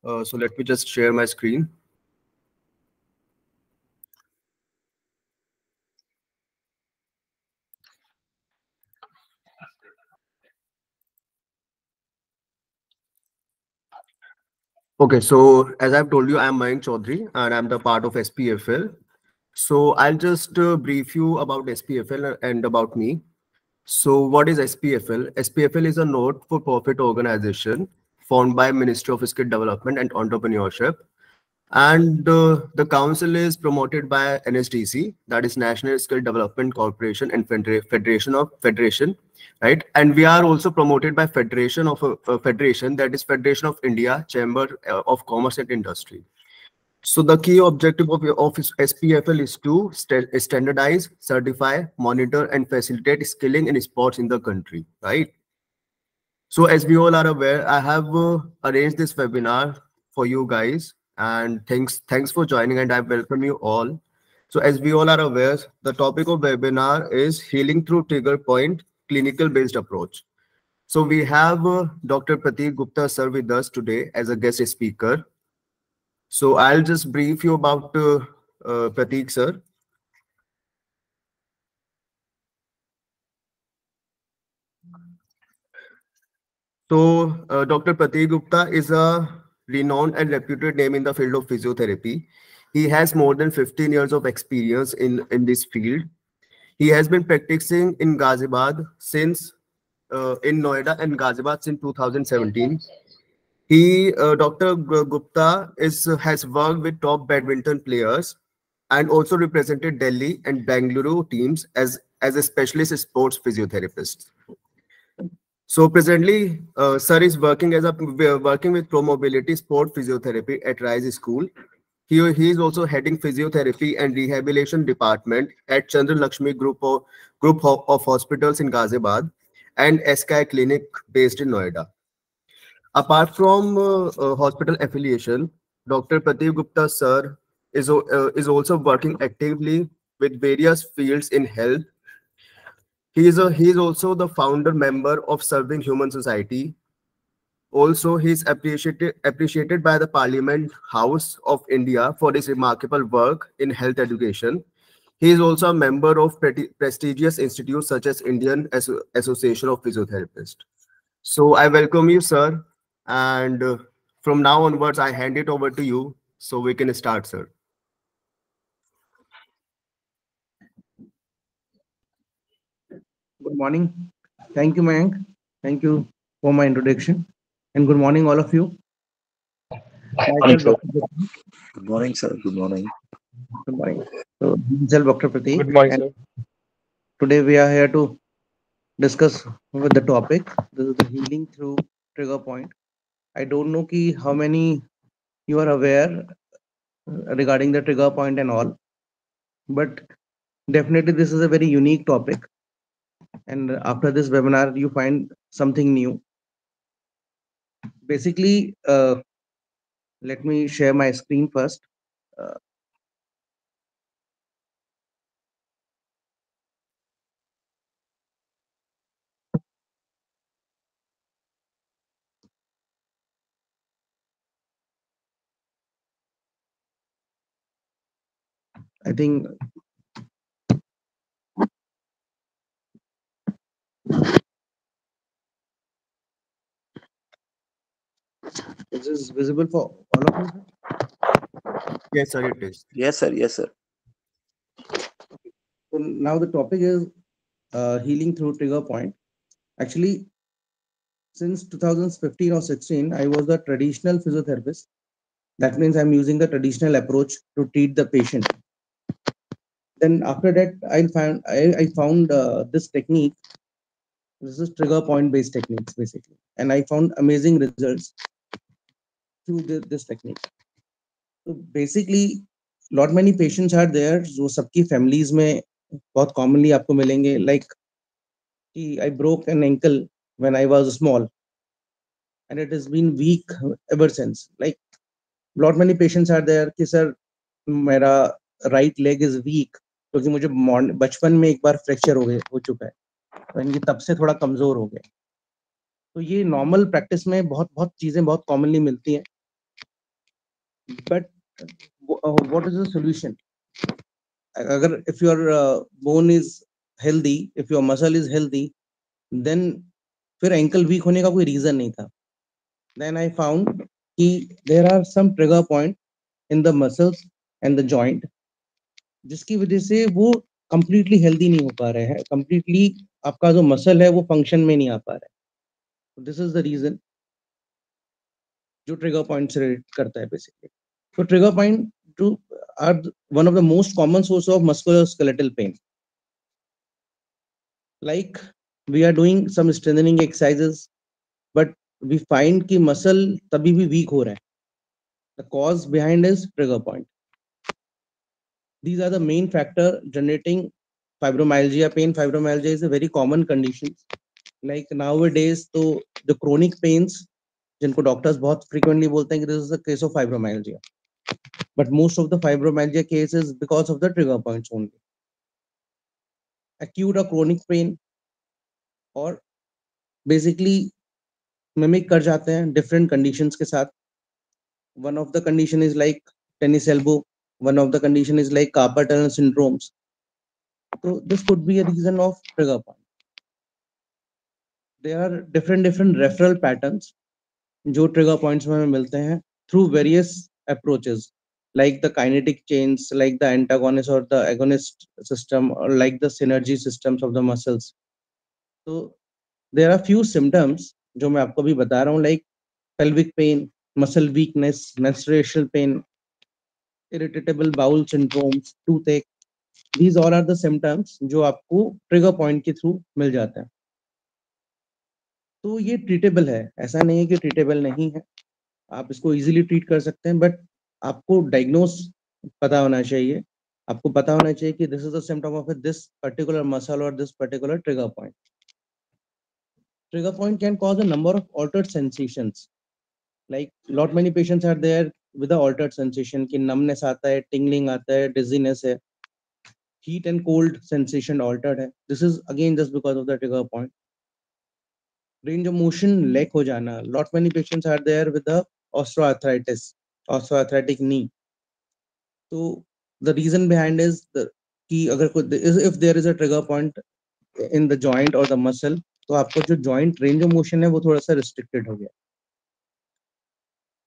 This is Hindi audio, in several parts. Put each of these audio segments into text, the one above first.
So let me just share my screen. Okay, so as I've told you, I'm Mayank Chaudhary and I'm the part of SPFL. So I'll just brief you about SPFL and about me. So what is SPFL? SPFL is a not-for-profit organization formed by Ministry of Skill Development and Entrepreneurship. And the council is promoted by NSDC, that is National Skill Development Corporation and Federation, right? And we are also promoted by Federation of Federation, that is Federation of India Chamber of Commerce and Industry. So the key objective of SPFL is to standardize, certify, monitor, and facilitate skilling in sports in the country, right? So as we all are aware, I have arranged this webinar for you guys, and thanks for joining, and I welcome you all. So as we all are aware, the topic of webinar is healing through trigger point clinical based approach. So we have Dr. Prateek Gupta sir with us today as a guest speaker. So I'll just brief you about Prateek sir. So Dr. Prateek Gupta is a renowned and reputed name in the field of physiotherapy. He has more than 15 years of experience in this field. He has been practicing in Ghaziabad since in Noida and Ghaziabad since 2017. Dr. Gupta has worked with top badminton players and also represented Delhi and Bangalore teams as a specialist sports physiotherapist. So presently, sir is working with Pro Mobility Sport Physiotherapy at Rise School. He is also heading physiotherapy and rehabilitation department at Chandra Lakshmi Group of Hospitals in Ghaziabad and SKI Clinic based in Noida. Apart from hospital affiliation, Dr. Prateek Gupta sir is also working actively with various fields in health. He is also the founder member of Serving Human Society. Also, he is appreciated by the Parliament House of India for his remarkable work in health education. He is also a member of prestigious institutes such as Indian Association of Physiotherapists. So I welcome you, sir. And from now onwards, I hand it over to you so we can start, sir. Good morning. Thank you, Mayank. Thank you for my introduction. And good morning, all of you. Morning, Myself, sir. Dr. Prateek. Good morning, sir. Good morning. Good morning. So, myself, Dr. Prateek. Good morning, And sir. today we are here to discuss with the topic. This is the healing through trigger point. I don't know how many you are aware regarding the trigger point and all, but definitely this is a very unique topic. And after this webinar, you find something new. Basically, let me share my screen first. Uh, I think is this visible for all of you? Yes, sir, it is. Yes, sir. Yes, sir. So now the topic is healing through trigger point. Actually, since 2015 or 16, I was a traditional physiotherapist. That means I'm using the traditional approach to treat the patient. Then after that, I found this technique. This is trigger point based techniques basically, and I found amazing results through this technique. So basically, lot many patients are there जो सबकी families में बहुत commonly आपको मिलेंगे, like I broke an ankle when I was small and it has been weak ever since. Like lot many patients are there कि sir मेरा right leg is weak क्योंकि मुझे बचपन में एक बार फ्रैक्चर हो चुका है, तो इनकी तब से थोड़ा कमजोर हो गया. तो ये नॉर्मल प्रैक्टिस में बहुत बहुत चीजें बहुत कॉमनली मिलती हैं. but what is the solution? अगर if your bone is healthy, if your muscle is healthy, then फिर ankle weak होने का कोई reason नहीं था. Then I found कि there are some trigger point in the muscles and the joint जिसकी वजह से वो completely healthy नहीं हो पा रहे हैं, completely आपका जो muscle है वो function में नहीं आ पा रहा है. This is the reason जो trigger point से relate करता है basically. So trigger point to are one of the most common source of musculoskeletal pain. Like we are doing some strengthening exercises, but we find कि muscle तभी भी weak हो रहा है. The cause behind is trigger point. These are the main factor generating fibromyalgia pain. Fibromyalgia is a very common condition. Like nowadays, तो the chronic pains जिनको doctors बहुत frequently बोलते हैं कि this is a case of fibromyalgia. But most of the fibromyalgia cases because of the trigger points only. Acute or chronic pain और basically mimic कर जाते हैं different conditions के साथ. One of the condition is like tennis elbow. One of the condition is like carpal tunnel syndromes. So this could be a reason of trigger point. There are different referral patterns जो trigger points में हमें मिलते हैं through various approaches like the kinetic chains, like the antagonist or the agonist system, or like the synergy systems of the muscles. So there are few symptoms जो मैं आपको भी बता रहा हूँ like pelvic pain, muscle weakness, menstrual pain, irritable bowel syndromes, toothache. These all are the symptoms जो आपको trigger point के through मिल जाते हैं. तो ये ट्रीटेबल है, ऐसा नहीं है कि ट्रीटेबल नहीं है. आप इसको इजीली ट्रीट कर सकते हैं, बट आपको डायग्नोस पता होना चाहिए. आपको पता होना चाहिए कि this is the symptom of this particular muscle और this particular trigger point. Trigger point can cause a number of altered sensations. Like lot many patients are there with the altered sensation कि numbness आता है, tingling आता है, dizziness है, heat and cold sensation altered है. This is again just because of the trigger point. Range of motion lack हो जाना. Lot many patients are there with the osteoarthritis, osteoarthritic knee. So the reason behind is the कि अगर कोई if there is a trigger point in the joint or the muscle, तो आपको जो joint range of motion है वो थोड़ा सा restricted हो गया.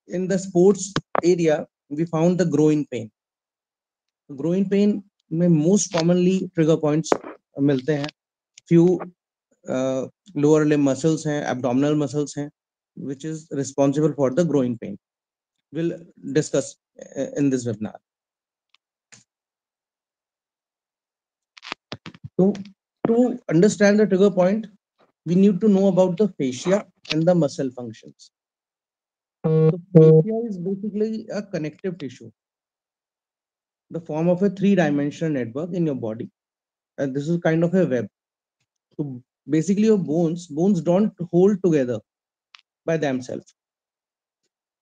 In the sports area, we found the growing pain. Growing pain में most commonly trigger points मिलते हैं. Few lower limb muscles हैं, abdominal muscles हैं, which is responsible for the growing pain. We'll discuss in this webinar. So to understand the trigger point, we need to know about the fascia and the muscle functions. So fascia is basically a connective tissue, the form of a three-dimensional network in your body. And this is kind of a web. So basically your bones don't hold together by themselves.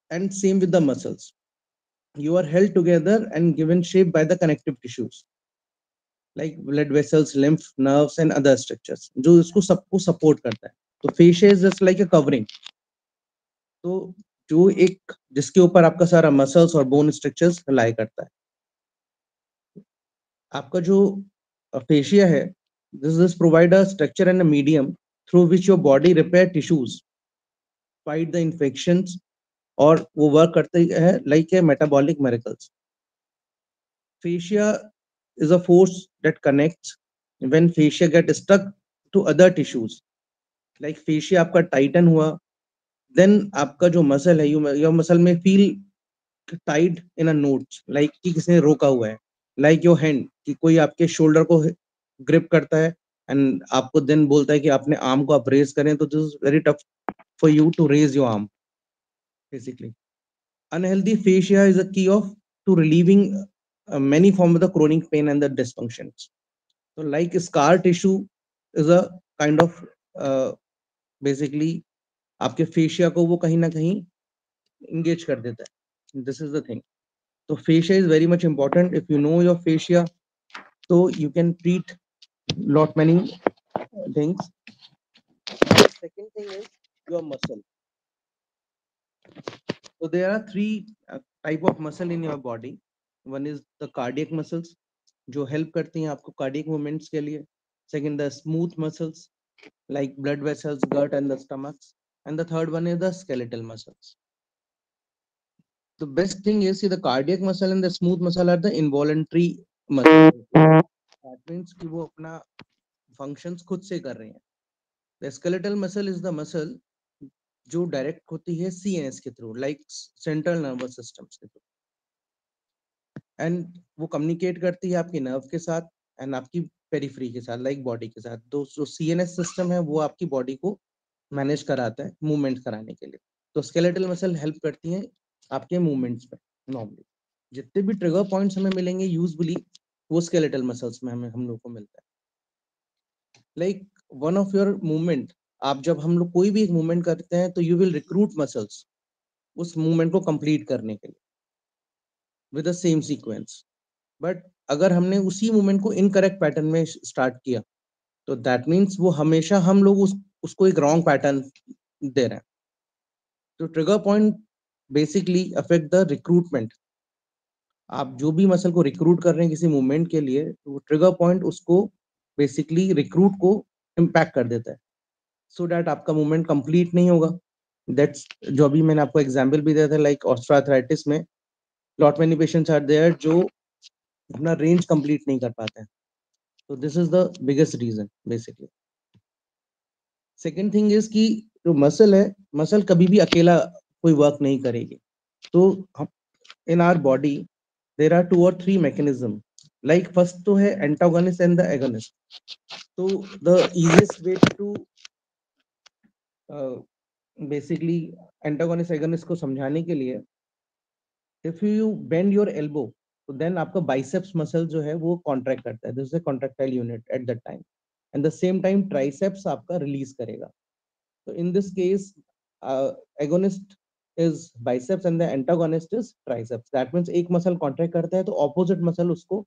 And same with the muscles. You are held together and given shape by the connective tissues, like blood vessels, lymph, nerves, and other structures, जो इसको सबको support करता है. तो fascia is just like a covering. तो जो एक जिसके ऊपर आपका सारा मसल्स और बोन स्ट्रक्चर्स लाई करता है. आपका जो फेशिया है, this provide a structure and a medium through which your body repair tissues, fight the infections, और वो वर्क करते हैं like a metabolic miracles. Fascia is a force that connects when fascia get stuck to other tissues. Like fascia आपका tighten हुआ, then आपका जो मसल है, your muscle में feel tied in a knot, like कि किसी ने रोका हुआ है. Like your hand, कि कोई आपके shoulder को grip करता है and आपको then बोलता है कि आपने arm को आप raise करें, तो this is very tough for you to raise your arm. Basically, unhealthy fascia is a key of to relieving many forms of the chronic pain and the dysfunctions. So like scar tissue is a kind of basically आपके fascia को वो कहीं ना कहीं engage कर देता है. This is the thing. So fascia is very much important. If you know your fascia, so you can treat lot many things. The second thing is your muscle. So there are three type of muscle in your body. One is the cardiac muscles, जो help करती हैं आपको cardiac movements के लिए. Second, the smooth muscles like blood vessels, gut, and the stomachs. And the third one is the skeletal muscles. The best thing is, see, the cardiac muscle and the smooth muscle are the involuntary muscle. That means कि वो अपना functions खुद से कर रहे हैं. The skeletal muscle is the muscle जो डायरेक्ट होती है CNS के through, like central nervous systems के थ्रू, एंड वो कम्युनिकेट करती है आपके नर्व के साथ एंड आपकी पेरिफेरी के साथ, लाइक बॉडी के साथ. तो जो CNS सिस्टम है वो आपकी बॉडी को मैनेज कराता है मूवमेंट कराने के लिए. तो स्केलेटल मसल हेल्प करती है आपके मूवमेंट्स में. नॉर्मली जितने भी ट्रिगर पॉइंट्स हमें मिलेंगे यूजुअली वो स्केलेटल मसल्स में हम लोग को मिलता है. Like one of your movement, आप जब हम लोग कोई भी एक मूवमेंट करते हैं तो यू विल रिक्रूट मसल्स उस मूवमेंट को कंप्लीट करने के लिए with the same sequence. But अगर हमने उसी मूवमेंट को इनकरेक्ट पैटर्न में स्टार्ट किया तो दैट मीन्स वो हमेशा हम लोग उसको एक रॉन्ग पैटर्न दे रहे हैं. तो trigger point basically affect the recruitment. आप जो भी मसल को रिक्रूट कर रहे हैं किसी मूवमेंट के लिए, तो ट्रिगर पॉइंट उसको बेसिकली रिक्रूट को इम्पैक्ट कर देता है, सो दैट आपका मूवमेंट कंप्लीट नहीं होगा. दैट्स जो अभी मैंने आपको एग्जांपल भी दिया था, लाइक ऑस्टियोआर्थराइटिस में lot many patients are there जो अपना रेंज कंप्लीट नहीं कर पाते हैं. तो this is the biggest reason basically. Second thing is कि जो मसल है, मसल कभी भी अकेला कोई वर्क नहीं करेगी. तो in our body there are 2 or 3 mechanism. Like first तो है एंटागोनिस्ट एंड द एगोनिस्ट. तो the easiest way to basically antagonist agonist को समझाने के लिए, if you bend your elbow तो देन आपका बाइसेप्स मसल जो है वो कॉन्ट्रैक्ट करता है. This is a contractile unit at that time, and the same time triceps आपका रिलीज करेगा. तो in this case agonist is biceps and the antagonist is triceps. That means एक मसल कॉन्ट्रैक्ट करता है तो ऑपोजिट मसल उसको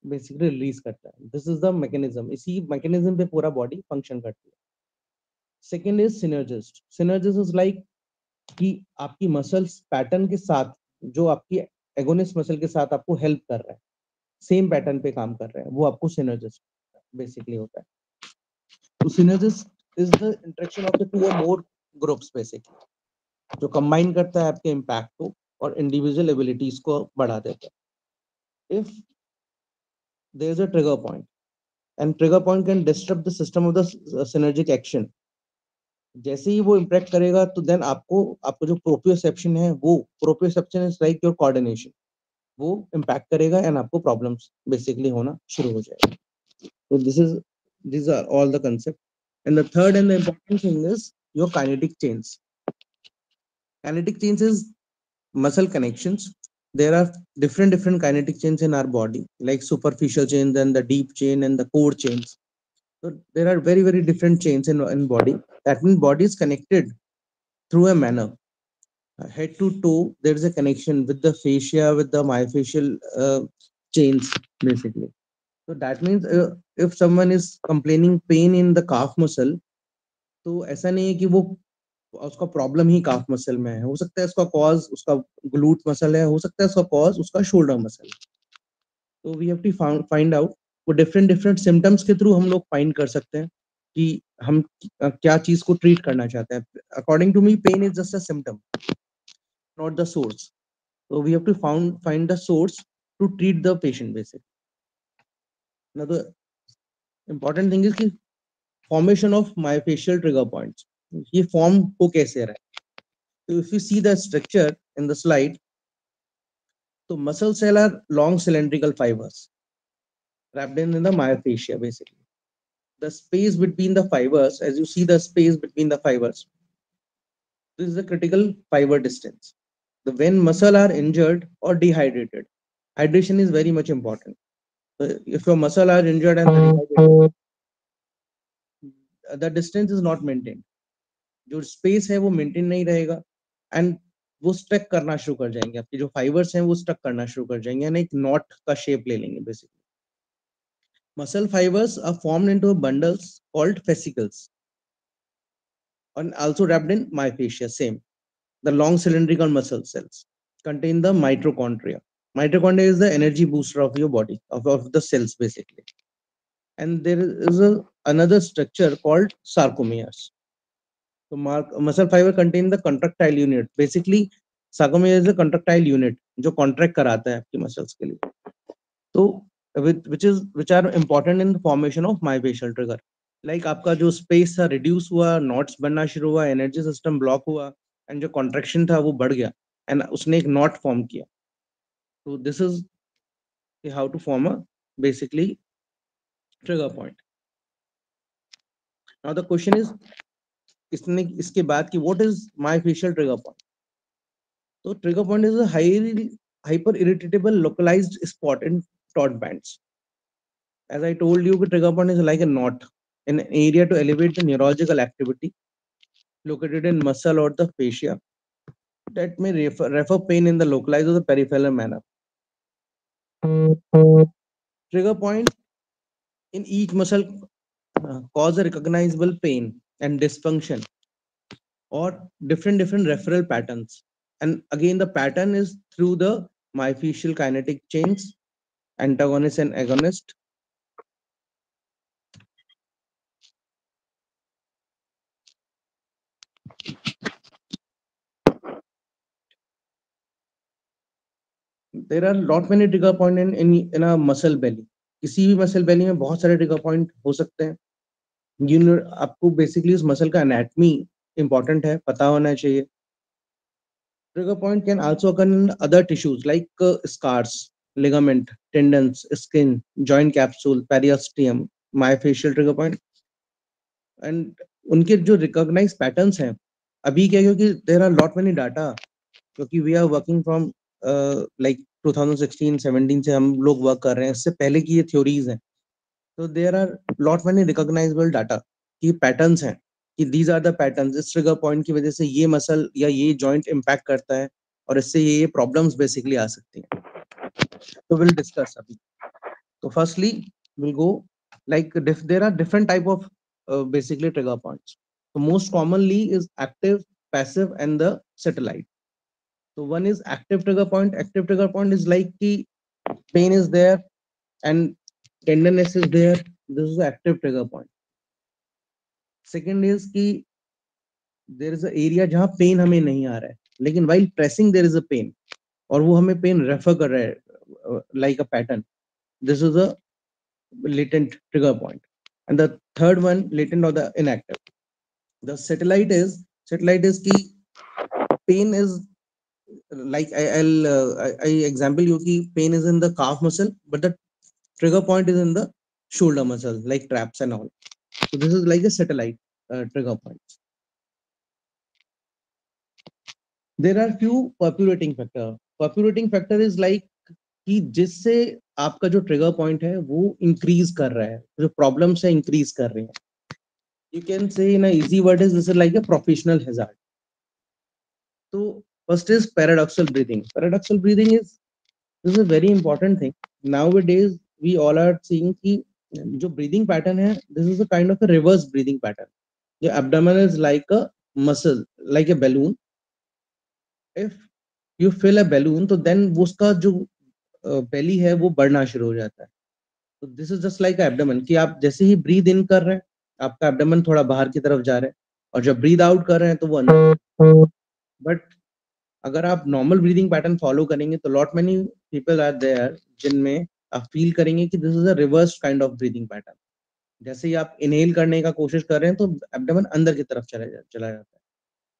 बेसिकली रिलीज करता है. This is the mechanism. इसी मैकेनिज्म पे पूरा बॉडी फंक्शन करती है. Second is synergist. Synergist is like कि आपकी मसल्स पैटर्न के साथ जो आपकी एगोनिस्ट मसल के साथ आपको हेल्प कर रहा है, सेम पैटर्न पे काम कर रहे हैं, वो आपको सिनर्जिस्ट बेसिकली होता है. तो synergist is the interaction of the 2 or more groups basically, जो कंबाइन करता है आपके इम्पैक्ट को और इंडिविजुअल एबिलिटीज को बढ़ा देता है. If there is a trigger point and trigger point can disturb the system of the synergic action, जैसे ही वो इम्पैक्ट करेगा तो देन आपको जो प्रोप्रियोसेप्शन है, वो proprioception is like your coordination, वो इम्पैक्ट करेगा एंड आपको प्रॉब्लम्स बेसिकली होना शुरू हो जाएगा. तो these are all the concept. And the third and the important thing is your kinetic chains. Kinetic chains is muscle connections. There are different kinetic chains in our body, like superficial chains and the deep chain and the core chains. So there are very different chains in body. That means body is connected through a manner. Head to toe, there is a connection with the fascia, with the myofascial chains, basically. So that means if someone is complaining pain in the calf muscle, तो ऐसा नहीं है कि वो उसका प्रॉब्लम ही काफ मसल में है. हो सकता है उसका कॉज उसका ग्लूट मसल है, हो सकता है उसका कॉज उसका शोल्डर मसल. तो we have to find out. वो डिफरेंट सिम्टम्स के थ्रू हम लोग फाइंड कर सकते हैं कि हम क्या चीज को ट्रीट करना चाहते हैं. According to me pain is just a symptom, not the source. So we have to find the source to treat the patient basically. Now the important thing is कि formation of myofascial trigger points. ये form हो कैसे रहा है? So if you see the structure in the slide, so muscle cell are long cylindrical fibers wrapped in the myofascia basically. The space between the fibers, as you see the space between the fibers, this is the critical fiber distance. When muscle are injured or dehydrated, hydration is very much important. So if your muscle are injured and dehydrated, the distance is not maintained. जो स्पेस है वो मेंटेन नहीं रहेगा एंड वो स्टक करना शुरू कर जाएंगे. आपके जो फाइबर्स हैं वो स्टक करना शुरू कर जाएंगे यानी एक नॉट का शेप ले लेंगे basically. Muscle fibres are formed into bundles called fascicles and also wrapped in myofascia, same, the long cylindrical muscle cells. contain the mitochondria. Mitochondria is the energy booster of your body, of the cells basically. And there is another structure called sarcomeres. So muscle fiber contain the contractile unit. Basically, sarcomere is a contractile unit जो contract कराता है आपकी muscles के लिए. So which are important in the formation of myofascial trigger. Like आपका जो space था reduce हुआ, knots बनना शुरू हुआ, energy system block हुआ, and जो contraction था वो बढ़ गया, and उसने एक knot form किया. So this is how to form a basically trigger point. Now the question is, इसके बाद की what is myofascial trigger point? So trigger point is a highly hyper irritable localized spot in taut bands. As I told you, trigger point is like a knot in an area to elevate the neurological activity located in muscle or the fascia that may refer pain in the localized or the peripheral manner. Trigger point in each muscle cause a recognizable pain and dysfunction or different referral patterns. And again, the pattern is through the myofascial kinetic chains, antagonist and agonist. There are lot many trigger point in a muscle belly. किसी भी muscle belly में बहुत सारे trigger point हो सकते हैं. आपको basically उस muscle का anatomy important है, पता होना चाहिए. Trigger point can also occur in other tissues like scars, ligament, tendons, skin, joint capsule, periosteum, myofascial trigger point. And उनके जो recognized patterns हैं, अभी क्या, क्योंकि there are lot many data, क्योंकि we are working from like 2016-17 से हम लोग वर्क कर रहे हैं, इससे पहले की ये थ्योरीज हैं. तो there are lot many recognisable data की पैटर्न्स हैं कि दीज आर द पैटर्न्स, इस ट्रिगर पॉइंट की वजह से ये मसल या ये जॉइंट इंपैक्ट करता है और इससे ये प्रॉब्लम्स बेसिकली आ सकती हैं. तो विल डिस्कस अभी. तो firstly will go like there are different type of basically trigger points. So most commonly is active, passive, and the satellite. So one is active trigger point. Active trigger point is like the pain is there and tenderness is there. This is the active trigger point. Second is कि there is a area जहाँ pain हमें नहीं आ रहा है, लेकिन while pressing there is a pain और वो हमें pain refer कर रहा है like a pattern. This is a latent trigger point. And the third one, latent or the inactive. The satellite is कि pain is like I example you ki pain is in the calf muscle, but the trigger point is in the shoulder muscle, like traps and all. So this is like a satellite trigger points. There are few populating factor. Populating factor is like कि जिससे आपका जो ट्रिगर पॉइंट है वो इंक्रीज कर रहा है, जो प्रॉब्लम्स है इंक्रीज कर रहे हैं. You can say in easy word is this is like a professional hazard. तो first is paradoxical breathing. Paradoxical breathing is this is a very important thing. Nowadays we all are seeing कि जो ब्रीदिंग पैटर्न है, this is a kind of a reverse breathing pattern. जो abdomen is like a muscle, like a balloon. If you fill a balloon तो देन उसका जो बेली है वो बढ़ना शुरू हो जाता है. तो this is just like abdomen कि आप जैसे ही ब्रीद इन कर रहे हैं आपका एब्डोमेन थोड़ा बाहर की तरफ जा रहा है, और जब ब्रीद आउट कर रहे हैं तो वो अंदर. बट अगर आप नॉर्मल ब्रीदिंग पैटर्न फॉलो करेंगे तो lot many people are there जिनमें आप फील करेंगे कि this is a reverse kind of breathing pattern. जैसे ही आप इनहेल करने का कोशिश कर रहे हैं तो एब्डोमेन अंदर की तरफ चला जाता है.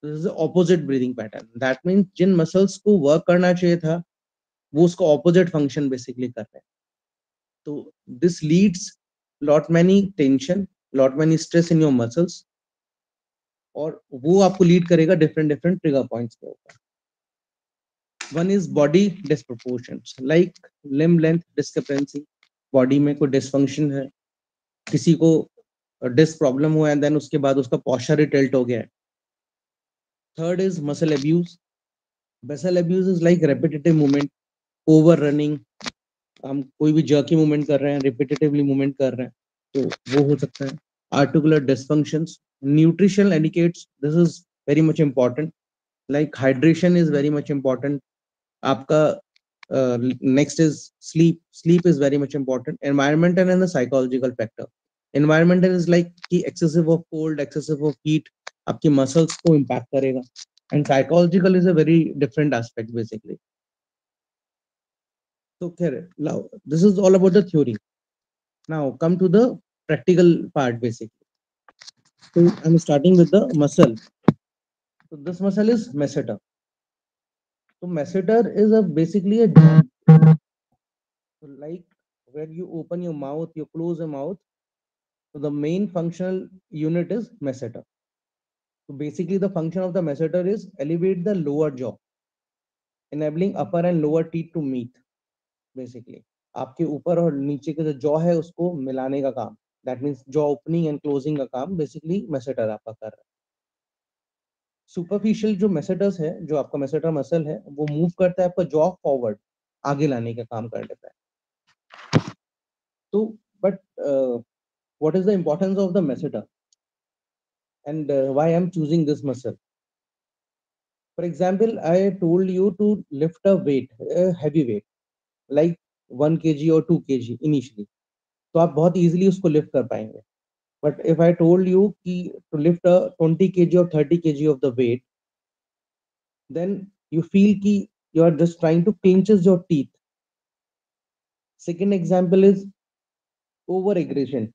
This is opposite breathing pattern. That means जिन मसल्स को वर्क करना चाहिए था वो उसको ऑपोजिट फंक्शन बेसिकली कर रहे हैं. तो this leads lot many tension, lot many stress in your muscles, और वो आपको लीड करेगा डिफरेंट ट्रिगर पॉइंट्स के ऊपर. One is body disproportions, like limb length discrepancy. Body में कोई डिसफंक्शन है, किसी को डिस्क प्रॉब्लम हुआ है, देन उसके बाद उसका पोस्चर टिल्ट हो गया है. Third is muscle abuse. Muscle abuse is like repetitive movement, over running. हम कोई भी जर्की मूवमेंट कर रहे हैं, रिपीटेटिवली मूवमेंट कर रहे हैं, तो वो हो सकता है. Articular dysfunctions. Nutrition indicates, this is very much important. Like hydration is very much important. आपका next is sleep. Sleep is very much important. Environmental and the psychological factor. Environmental is like कि excessive of cold, excessive of heat आपकी muscles को impact करेगा, and psychological is a very different aspect basically. So now this is all about the theory. Now come to the practical part basically. So I'm starting with the muscle. So this muscle is masseter. So masseter is a basically a so like when you open your mouth, you close your mouth. So the main functional unit is masseter. So basically the function of the masseter is elevate the lower jaw, enabling upper and lower teeth to meet. Basically आपके ऊपर और नीचे के जो जॉ है उसको मिलाने का काम, that means jaw opening and closing का काम बेसिकली मैसेटर आपका कर रहा है. सुपरफिशियल जो मैसेटर्स है, जो आपका मैसेटर मसल है, वो मूव करता है आपका जॉ फॉरवर्ड, आगे लाने का काम कर लेता है. तो but what is the importance of the masseter and why I'm choosing this muscle? For example, I told you to lift a weight, a heavy weight, like 1 kg or 2 kg initially. तो आप बहुत easily उसको lift कर पाएंगे. But if I told you कि to lift a 20 kg or 30 kg of the weight, then you feel कि you are just trying to clenches your teeth. Second example is over aggression.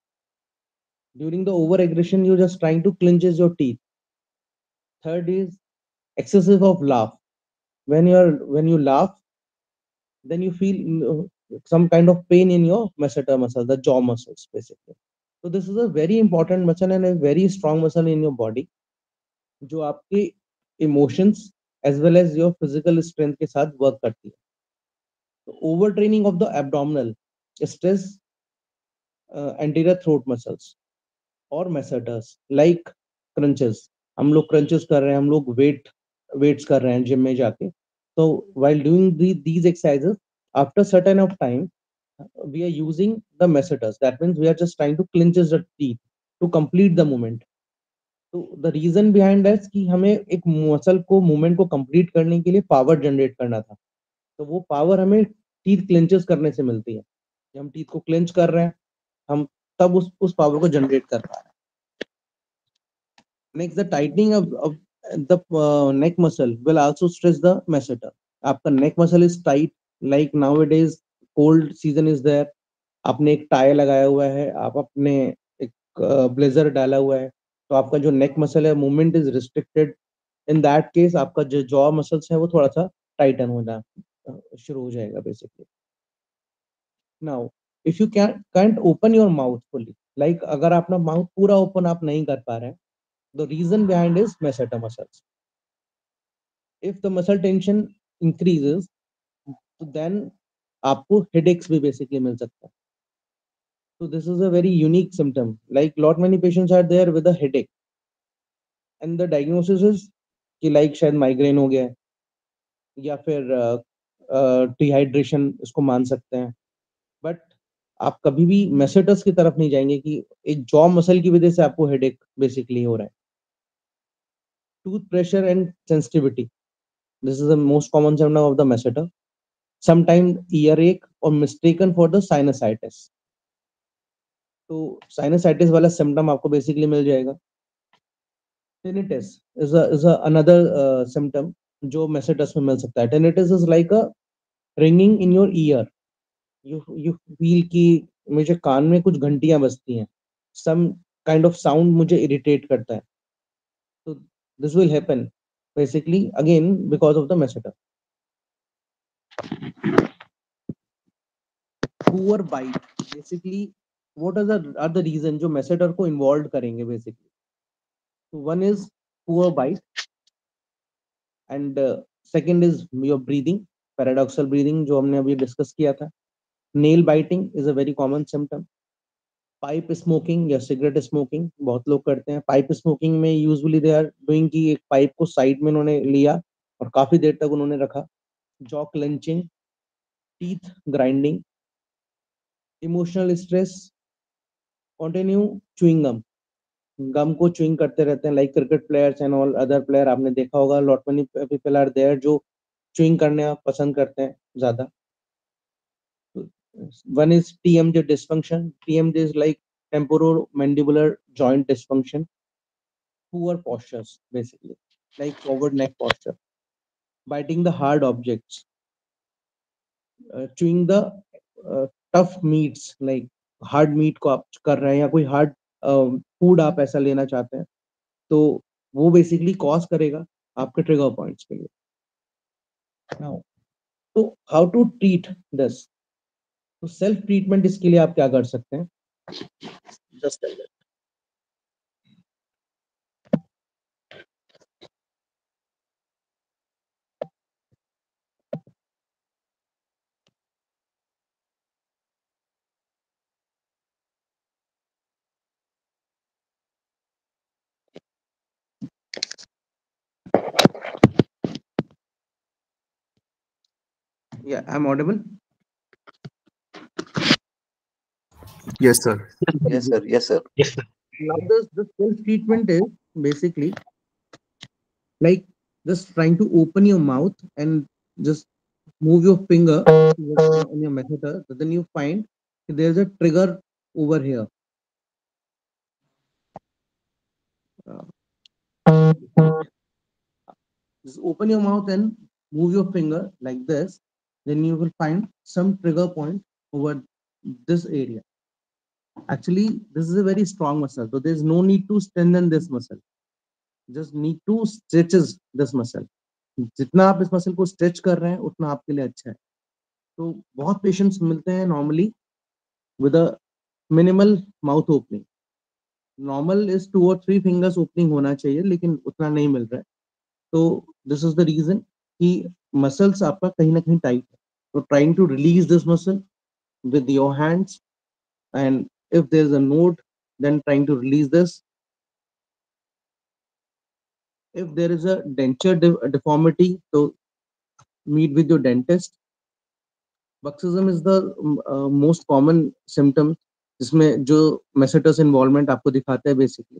During the over aggression, you're just trying to clenches your teeth. Third is excessive of laugh. When you laugh, then you feel some kind of pain in your masseter muscle, the jaw muscles basically. So this is a very important muscle and a very strong muscle in your body, जो आपके emotions as well as your physical strength के साथ work करती है. So overtraining of the abdominal stress anterior throat muscles और masseters like crunches. हम लोग crunches कर रहे हैं, हम लोग weights कर रहे हैं जिम में जाके. So while doing these exercises, after certain of time, we are using the masseters. That means we are just trying to clench the teeth to complete the movement. तो द रीजन बिहाइंड दैट कि हमें एक मसल को मूवमेंट को कंप्लीट करने के लिए पावर जनरेट करना था. तो वो पावर हमें टीथ क्लेंचेस करने से मिलती है. जब हम टीथ को क्लेंच कर रहे हैं, हम तब उस पावर को जनरेट कर पा रहे हैं. Next, the tightening of the neck muscle will also stress the masseter. आपका neck muscle is tight, like nowadays cold season is there. आपने एक टाई लगाया हुआ है, आप अपने एक ब्लेजर डाला हुआ है, तो आपका जो नेक मसल है movement is restricted. In that case आपका जो जॉ मसल्स है वो थोड़ा सा टाइटन होना शुरू हो जाएगा basically. Now if you can't open your mouth fully, like अगर अपना माउथ पूरा ओपन आप नहीं कर पा रहे हैं, the reason behind is masseter muscles. If the muscle tension increases, तो देन आपको हेडेक्स भी बेसिकली मिल सकता है. So this is a very unique symptom. Like lot many patients are there with a headache, and the diagnosis is कि like शायद माइग्रेन हो गया है या फिर डिहाइड्रेशन इसको मान सकते हैं. बट आप कभी भी मैसेटस की तरफ नहीं जाएंगे कि एक जॉ मसल की वजह से आपको हेडेक बेसिकली हो रहा है. Tooth pressure and sensitivity, this is the most common symptom of the masseter. Sometime year एक और मिस्टेकन फॉर द साइनसाइटिस. तो साइनसाइटिस वाला सिम्टम आपको बेसिकली मिल जाएगा. Tinnitus is another symptom जो मैसेटस में मिल सकता है. Tinnitus is like a ringing in your ear. You feel कि मुझे कान में कुछ घंटियां बजती हैं. Some kind of sound मुझे irritate करता है. So this will happen basically again because of the masseter. Poor bite. Basically, what are the reason जो masseter को involved करेंगे basically? So one is poor bite, and second is your breathing, paradoxal breathing जो हमने अभी डिस्कस किया था. Nail biting is a very common symptom. Pipe smoking या सिगरेट स्मोकिंग बहुत लोग करते हैं. पाइप स्मोकिंग में यूजुअली दे आर डूइंग कि एक पाइप को साइड में उन्होंने लिया और काफी देर तक उन्होंने रखा. Jaw clenching, teeth grinding, emotional stress, continue chewing gum को च्युइंग करते रहते हैं, like cricket players and all other player. आपने देखा होगा lot many people are there जो च्युइंग करना पसंद करते हैं ज्यादा. One is TMJ dysfunction. TMJ is like temporomandibular joint dysfunction. Poor postures, basically, like forward neck posture. Biting the hard objects. Chewing the tough meats, like hard meat को आप कर रहे हैं या कोई hard food आप ऐसा लेना चाहते हैं, तो वो basically cause करेगा आपके trigger points के लिए. Now, तो how to treat this? तो self treatment इसके लिए आप क्या कर सकते हैं? Just like that. Yeah, I'm audible. Yes, sir. Yes, sir. Yes, sir. Yes, sir. Now the self treatment is basically like just trying to open your mouth and just move your finger on your masseter. So then you find there's a trigger over here. Just open your mouth and move your finger like this. Then you will find some trigger point over this area. Actually, this is a very strong muscle, so there's no need to strengthen this muscle. Just need to stretches this muscle. जितना आप इस मसल को स्ट्रेच कर रहे हैं उतना आपके लिए अच्छा है. तो बहुत पेशेंट्स मिलते हैं normally with a minimal mouth opening. Normal is 2 और 3 फिंगर्स ओपनिंग होना चाहिए, लेकिन उतना नहीं मिल रहा है. तो दिस इज द रीजन कि मसल्स आपका कहीं ना कहीं टाइट है. तो trying to release this muscle with your hands, and if there is a node, then trying to release this. If there is a denture deformity, so meet with your dentist. Bruxism is the most common symptom जिसमें जो मेसेटस इन्वॉल्वमेंट आपको दिखाता है. बेसिकली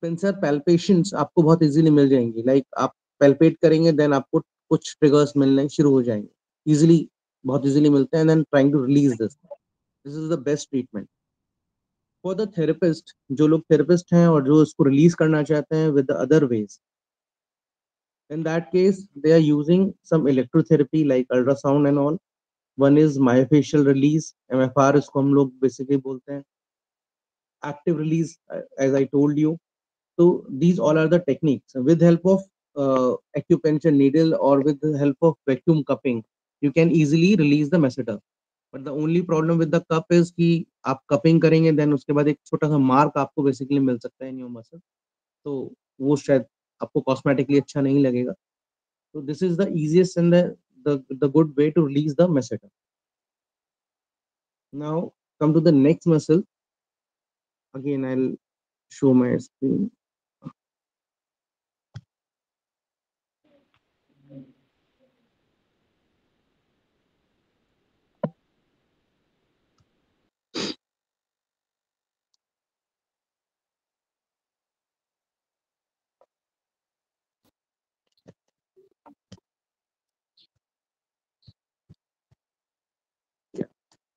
पिंसर पैल्पेशंस आपको बहुत इजीली मिल जाएंगी. लाइक आप पैल्पेट करेंगे देन आपको कुछ ट्रिगर्स मिलने शुरू हो जाएंगे. इजीली, बहुत इजीली मिलते हैं. Then trying to release this is the best treatment for the therapist. जो लोग थेरेपिस्ट हैं और जो इसको रिलीज करना चाहते हैं with other ways, in that case they are using some electrotherapy like ultrasound and all. One is myofascial release, MFR इसको हम लोग basically बोलते हैं. Active release, as I told you. So these all are the techniques. With help of acupuncture needle or with the help of vacuum cupping, you can easily release the masseter. But the only problem with the cup is कि आप cupping करेंगे then उसके बाद एक छोटा सा mark आपको basically मिल सकता है in your muscle. तो वो शायद आपको cosmetically अच्छा नहीं लगेगा. So this is the easiest and the good way to release the masseter. Now come to the next muscle. Again, I'll show my screen.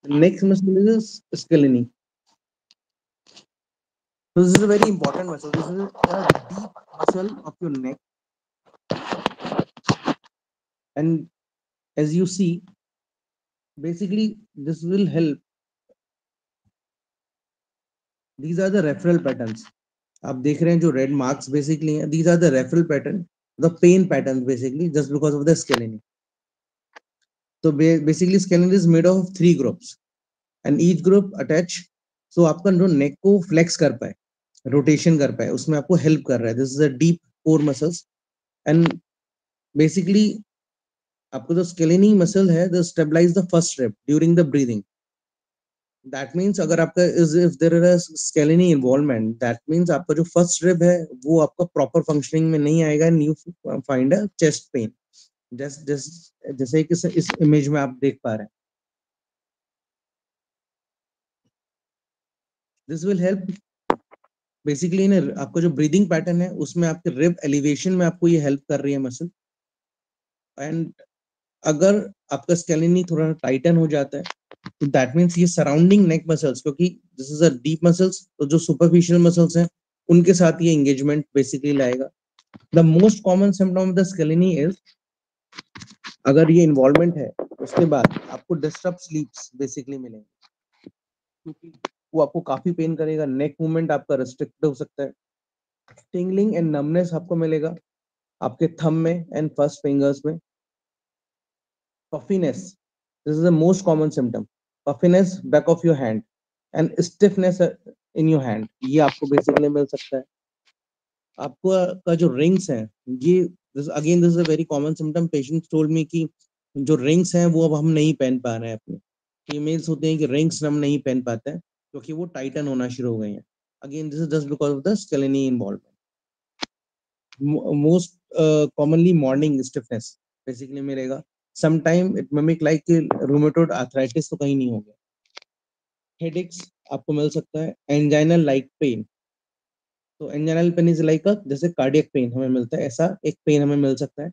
The next muscle is scalene. So this is a very important muscle. This is a deep muscle of your neck. And as you see, basically this will help. These are the referral patterns. आप देख रहे हैं जो red marks basically हैं. These are the referral pattern, the pain patterns basically just because of the scalene. So basically scalene is made of 3 groups. And each group attach, so आपका जो neck को flex कर पाए, rotation कर पाए, उसमें आपको help कर रहा है. This is a deep core muscles, and basically आपको जो scalene muscle है, the stabilize the first rib during the breathing. That means अगर आपका if there is scalene involvement, that means आपका जो first rib है वो आपका proper functioning में नहीं आएगा, and you find a chest pain. जैसे कि इस image में आप देख पा रहे हैं. This will help बेसिकली ना आपका जो ब्रीदिंग पैटर्न है उसमें आपके रिब एलिवेशन में आपको ये हेल्प कर रही है मसल. एंड अगर आपका स्केलेनी थोड़ा टाइटन हो जाता है तो दैट मीन्स ये सराउंडिंग नेक मसल्स, क्योंकि this is a deep muscles, तो जो सुपरफिशियल मसल्स हैं उनके साथ ये एंगेजमेंट बेसिकली लाएगा. The most common symptom of the scaleni is, अगर ये इन्वॉल्वमेंट है उसके बाद आपको डिस्टर्ब स्लीप्स बेसिकली मिलेंगे, क्योंकि वो आपको काफी पेन करेगा. नेक मूवमेंट आपका रिस्ट्रिक्ट हो सकता है. टिंगलिंग एंड नमनेस आपको मिलेगा आपके थंब में एंड फर्स्ट फिंगर्स में. Puffiness, this is the most common symptom. Puffiness back of your hand and stiffness in your hand, ये आपको बेसिकली मिल सकता है. आपको का जो रिंग्स हैं, ये again this is a very common symptom. Patients told me कि जो रिंग्स हैं वो अब हम नहीं पहन पा रहे हैं अपने. फीमेल्स होते हैं कि रिंग्स हम नहीं पहन पाते हैं क्योंकि वो टाइटन होना शुरू हो गए हैं. Again this is just because of the scaleni involvement. Most commonly morning stiffness basically मिलेगा. Sometime it mimic like rheumatoid arthritis तो कहीं नहीं हो गया. हेडेक्स आपको मिल सकता है. एंजाइनल लाइक पेन, तो एंजाइनल पेन इज लाइक अ, जैसे कार्डियक पेन हमें मिलता है ऐसा एक पेन हमें मिल सकता है.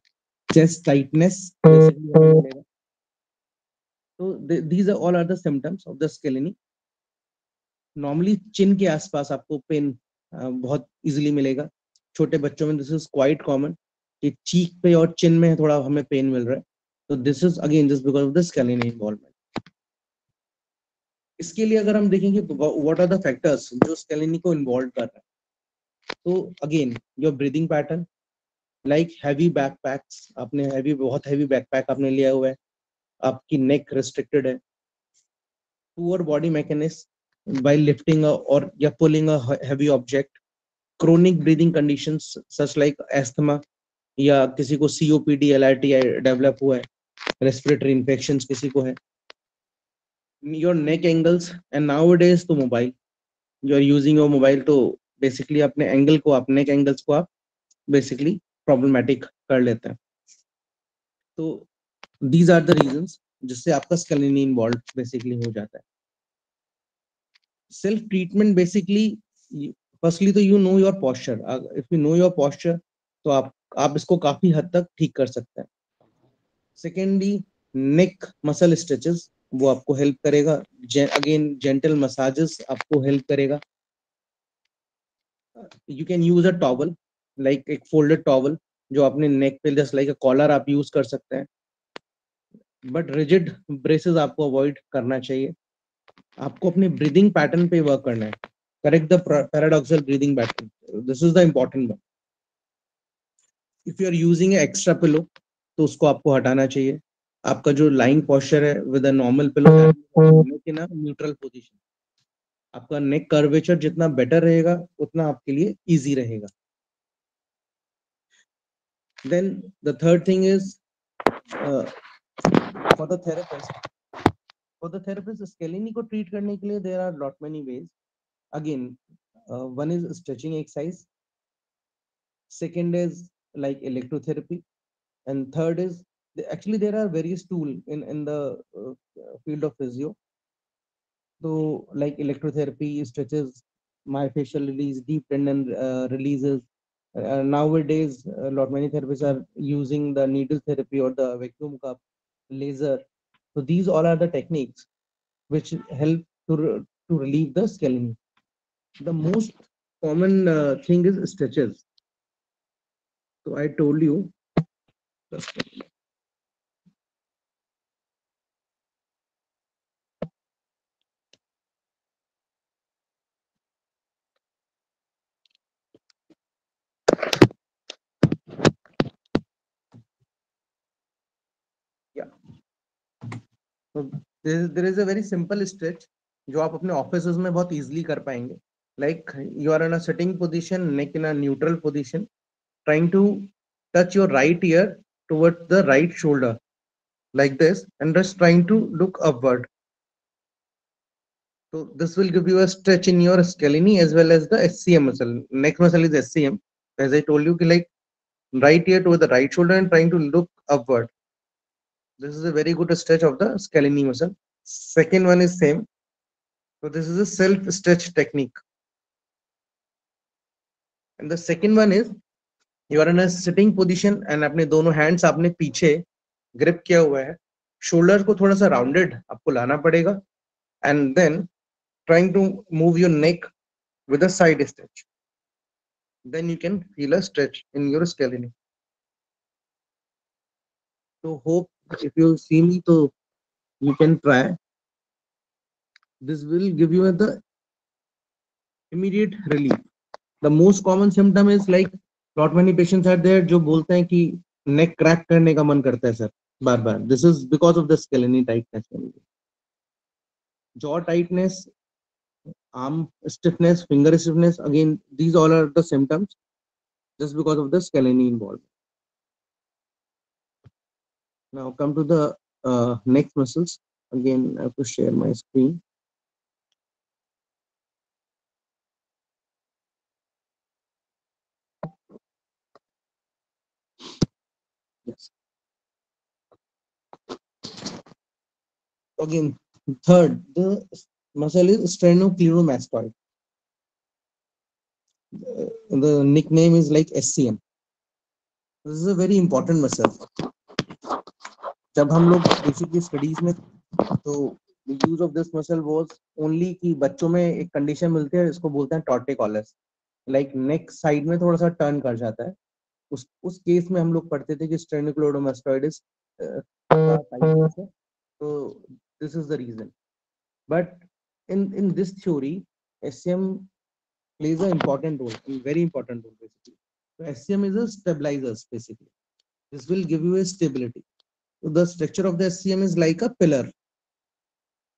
चेस्ट टाइटनेस बेसिकली हमें मिलेगा. तो these all are the symptoms of the scaleni. Normally chin के आसपास आपको पेन बहुत इजीली मिलेगा. छोटे बच्चों में दिस इज क्वाइट कॉमन कि चीक पे और चिन में थोड़ा हमें पेन मिल रहा है. तो this is again just because of the scaleni involvement. इसके लिए अगर हम देखेंगे व्हाट आर द फैक्टर्स जो स्केलेनी को इन्वॉल्व कर रहा है, तो again your breathing pattern, like heavy backpacks, आपने बहुत हैवी बैकपैक आपने लिया हुआ है, आपकी नेक रिस्ट्रिक्टेड है. Poor body mechanism by lifting or या pulling a heavy object. Chronic breathing conditions such like asthma, या किसी को COPD LRT डेवलप हुआ है, रेस्पिरेटरी इन्फेक्शंस किसी को है. Your neck angles, and nowadays तो mobile, you are using your mobile, तो बेसिकली अपने एंगल को, आप नेक एंगल्स को आप बेसिकली प्रॉब्लमेटिक कर लेते हैं. तो दीज आर द रीजंस जिससे आपका स्केलेनी इन्वॉल्व बेसिकली हो जाता है. सेल्फ ट्रीटमेंट बेसिकली, फर्स्टली तो you know your posture. If you know your posture तो आप इसको काफी हद तक ठीक कर सकते हैं. सेकेंडली, नेक मसल स्ट्रेचेस, वो आपको हेल्प करेगा. अगेन जेंटल मसाजेस आपको हेल्प करेगा. You can use a towel, like एक फोल्डेड टॉवल जो अपने नेक पे जस्ट लाइक अ कॉलर आप यूज कर सकते हैं. बट रिजिड ब्रेसेस आपको अवॉइड करना चाहिए. आपको अपने ब्रीदिंग पैटर्न पे वर्क करना है. Correct the paradoxical breathing pattern, this is the important one. If you are using extra pillow तो उसको आपको हटाना चाहिए. आपका जो लाइंग पोस्चर है with a normal pillow in a neutral position, आपका नेक कर्वेचर जितना बेटर रहेगा उतना आपके लिए इजी रहेगा. Then the third thing is for the therapist scaleni को ट्रीट करने के लिए there are lot many ways. Again one is stretching exercise, second is like electrotherapy, and third is actually there are various tools in the field of physio. So like electrotherapy stretches, myofascial release, deep tendon releases. Nowadays lot many therapists are using the needle therapy or the vacuum cup, laser. So these all are the techniques which help to relieve the scaling. The most common thing is stretches. So I told you. Yeah. So there is a very simple stretch जो आप अपने ऑफिस में बहुत इजीली कर पाएंगे. Like you are in a sitting position, neck in a neutral position, trying to touch your right ear towards the right shoulder like this, and just trying to look upward. So this will give you a stretch in your scalene as well as the SCM muscle. Neck muscle is SCM. As I told you, like right ear toward the right shoulder and trying to look upward. This is a very good stretch of the scalene muscle. Second one is same. So this is a self stretch technique. And the second one is you are in a sitting position and अपने दोनों hands आपने पीछे ग्रिप किया हुआ है, शोल्डर को थोड़ा सा राउंडेड आपको लाना पड़ेगा, and then trying to move your neck with a side stretch. Then you can feel a stretch in your scalene. So hope if you see me, so you can try. This will give you the immediate relief. The most common symptom is like not many patients are there जो बोलते हैं कि neck crack करने का मन करता है sir bar bar. This is because of the scalene tightness. Jaw tightness, arm stiffness, finger stiffness. Again, these all are the symptoms just because of the scalene involved. Now come to the neck muscles. Again, I have to share my screen. Yes. Again, third, the muscle is sternocleidomastoid. The nickname is like SCM. This is a very important muscle. जब हम लोग बेसिकली स्टडीज में तो use of this muscle was only कि बच्चों में एक कंडीशन मिलती है, इसको बोलते हैं टॉर्टिकोलिस, लाइक नेक साइड में थोड़ा सा टर्न कर जाता है. उस केस में हम लोग पढ़ते थे कि स्टेर्नोक्लेडोमास्टोइडिस है, तो this is the reason. But in this theory, SCM plays an important role, a very important role basically. So SCM is a stabilizer basically. This will give you a stability. So the structure of the SCM is like a pillar.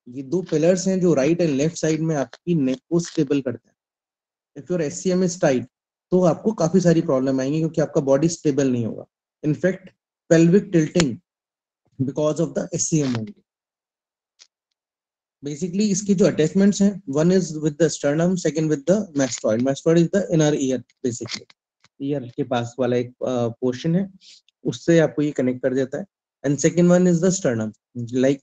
ये दो पिलर्स हैं जो राइट एंड लेफ्ट साइड में आपकी नेक को स्टेबल करते हैं. If your SCM is tight तो आपको काफी सारी प्रॉब्लम आएंगी क्योंकि आपका बॉडी स्टेबल नहीं होगा. In fact pelvic tilting because of the SCM only. Basically इसके जो अटैचमेंट्स हैं, one is with the sternum, second with the mastoid. Mastoid is the inner ear, basically year के पास वाला एक पोर्शन है, उससे आपको ये कनेक्ट कर देता है. And second one is the sternum, like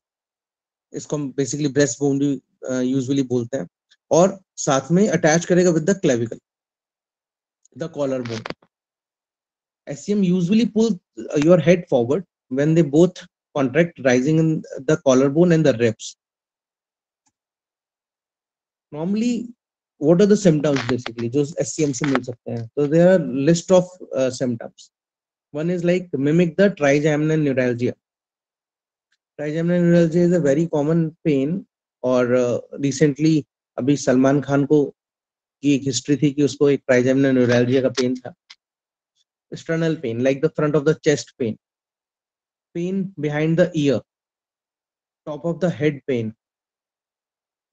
इसको हम बेसिकली ब्रेस्ट बोन यूजुअली बोलते हैं, और साथ में अटैच करेगा with the clavicle, the collar bone. SCM usually pull your head forward when they both contract, rising in the collarbone and the ribs. Normally, what are the symptoms basically जो SCM से मिल सकते हैं? So there are list of symptoms. One is like mimic the trigeminal neuralgia. Trigeminal neuralgia is a very common pain, और recently अभी सलमान खान को की एक हिस्ट्री थी कि उसको एक ट्राइजेमिनल न्यूरैल्जिया का पेन था. External pain like the front of the chest pain, pain behind the ear, top of the head pain.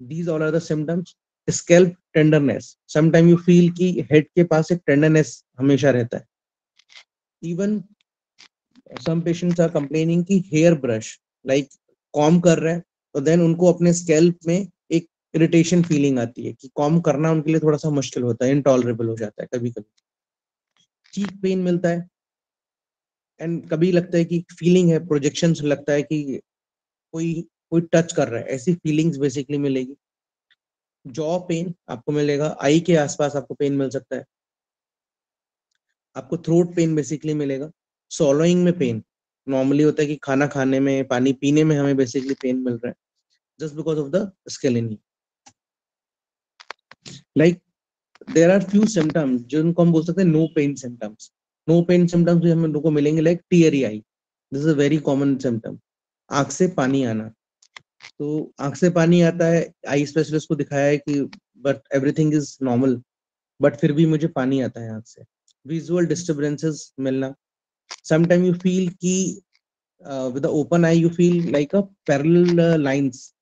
These all are the symptoms. Scalp tenderness, sometimes you feel कि head के पास एक tenderness हमेशा रहता है. Even some patients are complaining कि hair brush like comb कर रहे हैं तो then उनको अपने scalp में एक irritation feeling आती है कि comb करना उनके लिए थोड़ा सा मुश्किल होता है, intolerable हो जाता है कभी कभी. चीक पेन मिलता है, एंड कभी लगता है कि फीलिंग है, प्रोजेक्शंस लगता है कि कोई कोई टच कर रहा है, ऐसी फीलिंग्स बेसिकली मिलेगी. जॉ पेन आपको मिलेगा, आई के आसपास आपको पेन मिल सकता है, आपको थ्रोट पेन बेसिकली मिलेगा. सॉलोइंग में पेन नॉर्मली होता है कि खाना खाने में, पानी पीने में हमें बेसिकली पेन मिल रहा है just because of the scaleni. Like there are few symptoms जिनको हम बोल सकते हैं no pain symptoms. No pain symptoms भी हम लोग को मिलेंगे like teary eye. This is a very common symptom. आंख से पानी आना, तो आंख से पानी आता है, आई स्पेशलिस्ट को दिखाया है कि but everything is normal, but फिर भी मुझे पानी आता है आंख से. विजुअल डिस्टर्बेंसेस मिलना, समटाइम यू फील कि with open I you feel like a parallel lines,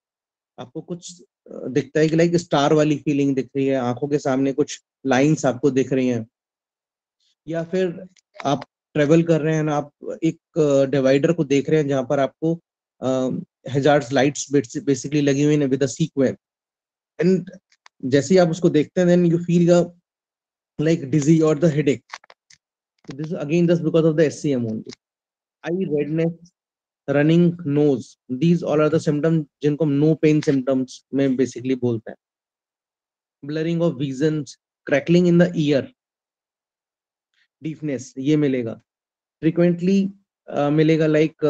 आपको कुछ दिखता है कि लाइक स्टार वाली फीलिंग दिख रही है, आंखों के सामने कुछ लाइंस आपको दिख रही हैं. या फिर आप ट्रेवल कर रहे हैं ना, आप एक डिवाइडर को देख रहे हैं जहां पर आपको हैजार्ड्स लाइट्स बेसिकली लगी हुई है विद अ सीक्वेंस, एंड जैसे ही आप उसको देखते हैं then you feel like dizzy और the headache. This is again just because of the SCM only. Eye redness, running nose, these all are the symptoms जिनको हम नो पेन सिम्टम्स में बेसिकली बोलते हैं. Blurring of visions, crackling in the ear, deafness ये मिलेगा. फ्रीक्वेंटली मिलेगा लाइक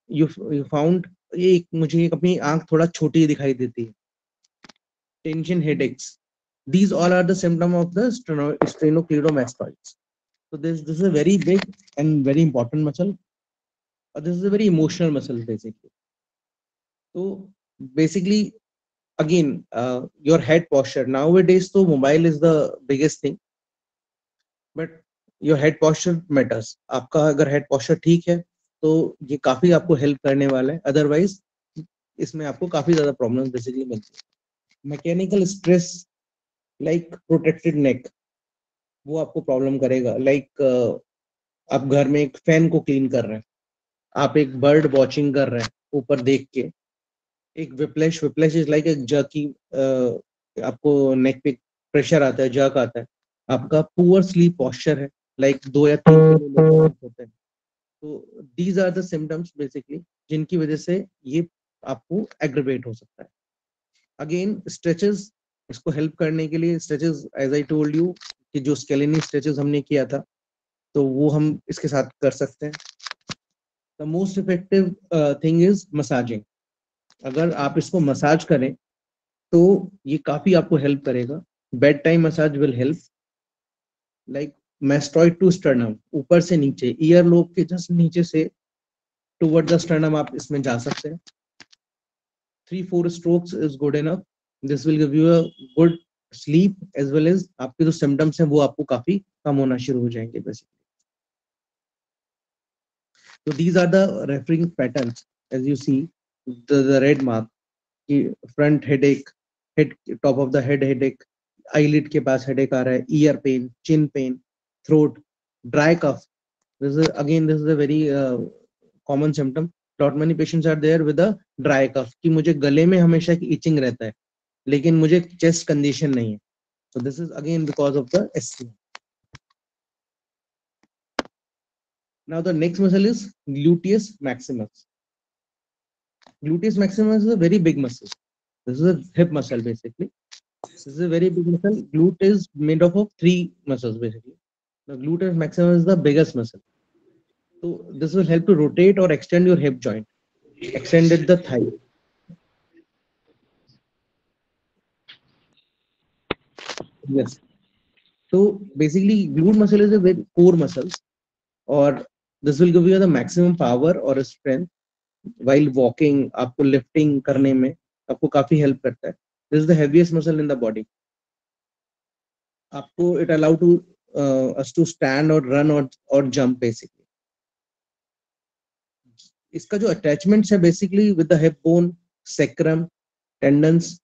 यू फाउंड, ये मुझे अपनी आंख थोड़ा छोटी दिखाई देती है, tension, headaches, these all are the symptom of the sternocleidomastoids. So this is a very big and very important muscle. This is a very emotional muscle basically. So basically, again, your head posture. Nowadays, so mobile is the biggest thing, but your head posture matters. आपका अगर head posture ठीक है, तो ये काफी आपको help करने वाला है. Otherwise, इसमें आपको काफी ज्यादा problems basically मिलती है. Mechanical stress like protected neck, वो आपको प्रॉब्लम करेगा. लाइक आप घर में एक फैन को क्लीन कर रहे हैं, आप एक बर्ड वॉचिंग कर रहे हैं ऊपर देख के, एक विप्लेश इज लाइक एक जर्की, आपको नेक पे प्रेशर आता है, जर्क आता है, आपका पुअर स्लीप पोस्चर है, लाइक 2 या 3 होते हैं. तो these are the symptoms basically जिनकी वजह से ये आपको एग्रीवेट हो सकता है. अगेन स्ट्रेचेस, इसको हेल्प करने के लिए stretches, as I told you कि जो स्केलेटल स्ट्रेचेस हमने किया था, तो वो हम इसके साथ कर सकते हैं. The most effective thing is massaging. अगर आप इसको मसाज करें तो ये काफी आपको हेल्प करेगा. Bed time massage will help. Like mastoid to sternum, ऊपर से नीचे, ईयर लोब के जस्ट नीचे से टुवर्ड द स्टर्नम आप इसमें जा सकते हैं. 3-4 strokes is good enough. This will give you a good sleep as well as आपके जो symptoms हैं वो आपको काफी कम होना शुरू हो जाएंगे basically. So these are the referring patterns as you see the red mark कि front headache, head top of the head headache, eyelid के पास headache आ रहा है, ear pain, chin pain, throat, dry cough. This is a very common symptom. Not many patients are there with a dry cough कि मुझे गले में हमेशा की itching रहता है, लेकिन मुझे chest condition नहीं है. So this is again because of the SCM. Now the next muscle is gluteus maximus. Gluteus maximus is a very big muscle. This is a hip muscle basically. This is a very big muscle. Glute is made up of 3 muscles basically. The gluteus maximus is the biggest muscle. So this will help to rotate or extend your hip joint. Extended the thigh. Yes. So basically, glute muscle is a very core muscle, or this will give you the maximum power or a strength while walking. आपको lifting करने में आपको काफी help करता है. This is the heaviest muscle in the body. आपको it allow to us to stand or run or jump basically. इसका जो attachments है basically with the hip bone, sacrum, tendons,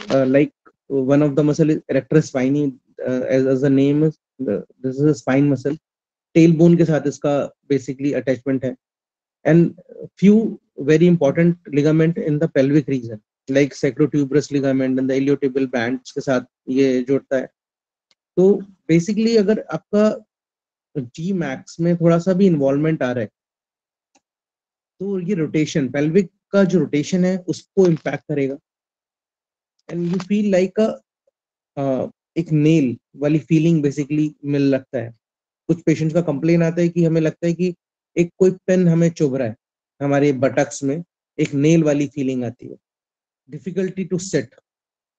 like one of the muscle is erector spinae, as the name is, this is a spine muscle. Tailbone के साथ इसका basically attachment है, and few very important ligament in the pelvic region like sacrotuberous ligament and the iliotibial bands के साथ ये जोड़ता है. तो basically अगर आपका G max में थोड़ा सा भी involvement आ रहा है, तो ये रोटेशन, pelvic का जो रोटेशन है उसको इम्पैक्ट करेगा, एंड यू फील लाइक एक नेल वाली फीलिंग बेसिकली मिल लगता है. कुछ पेशेंट्स का कंप्लेन आता है कि हमें लगता है कि एक कोई पेन हमें चुभ रहा है, हमारे बटक्स में एक नेल वाली फीलिंग आती है. डिफिकल्टी टू सेट,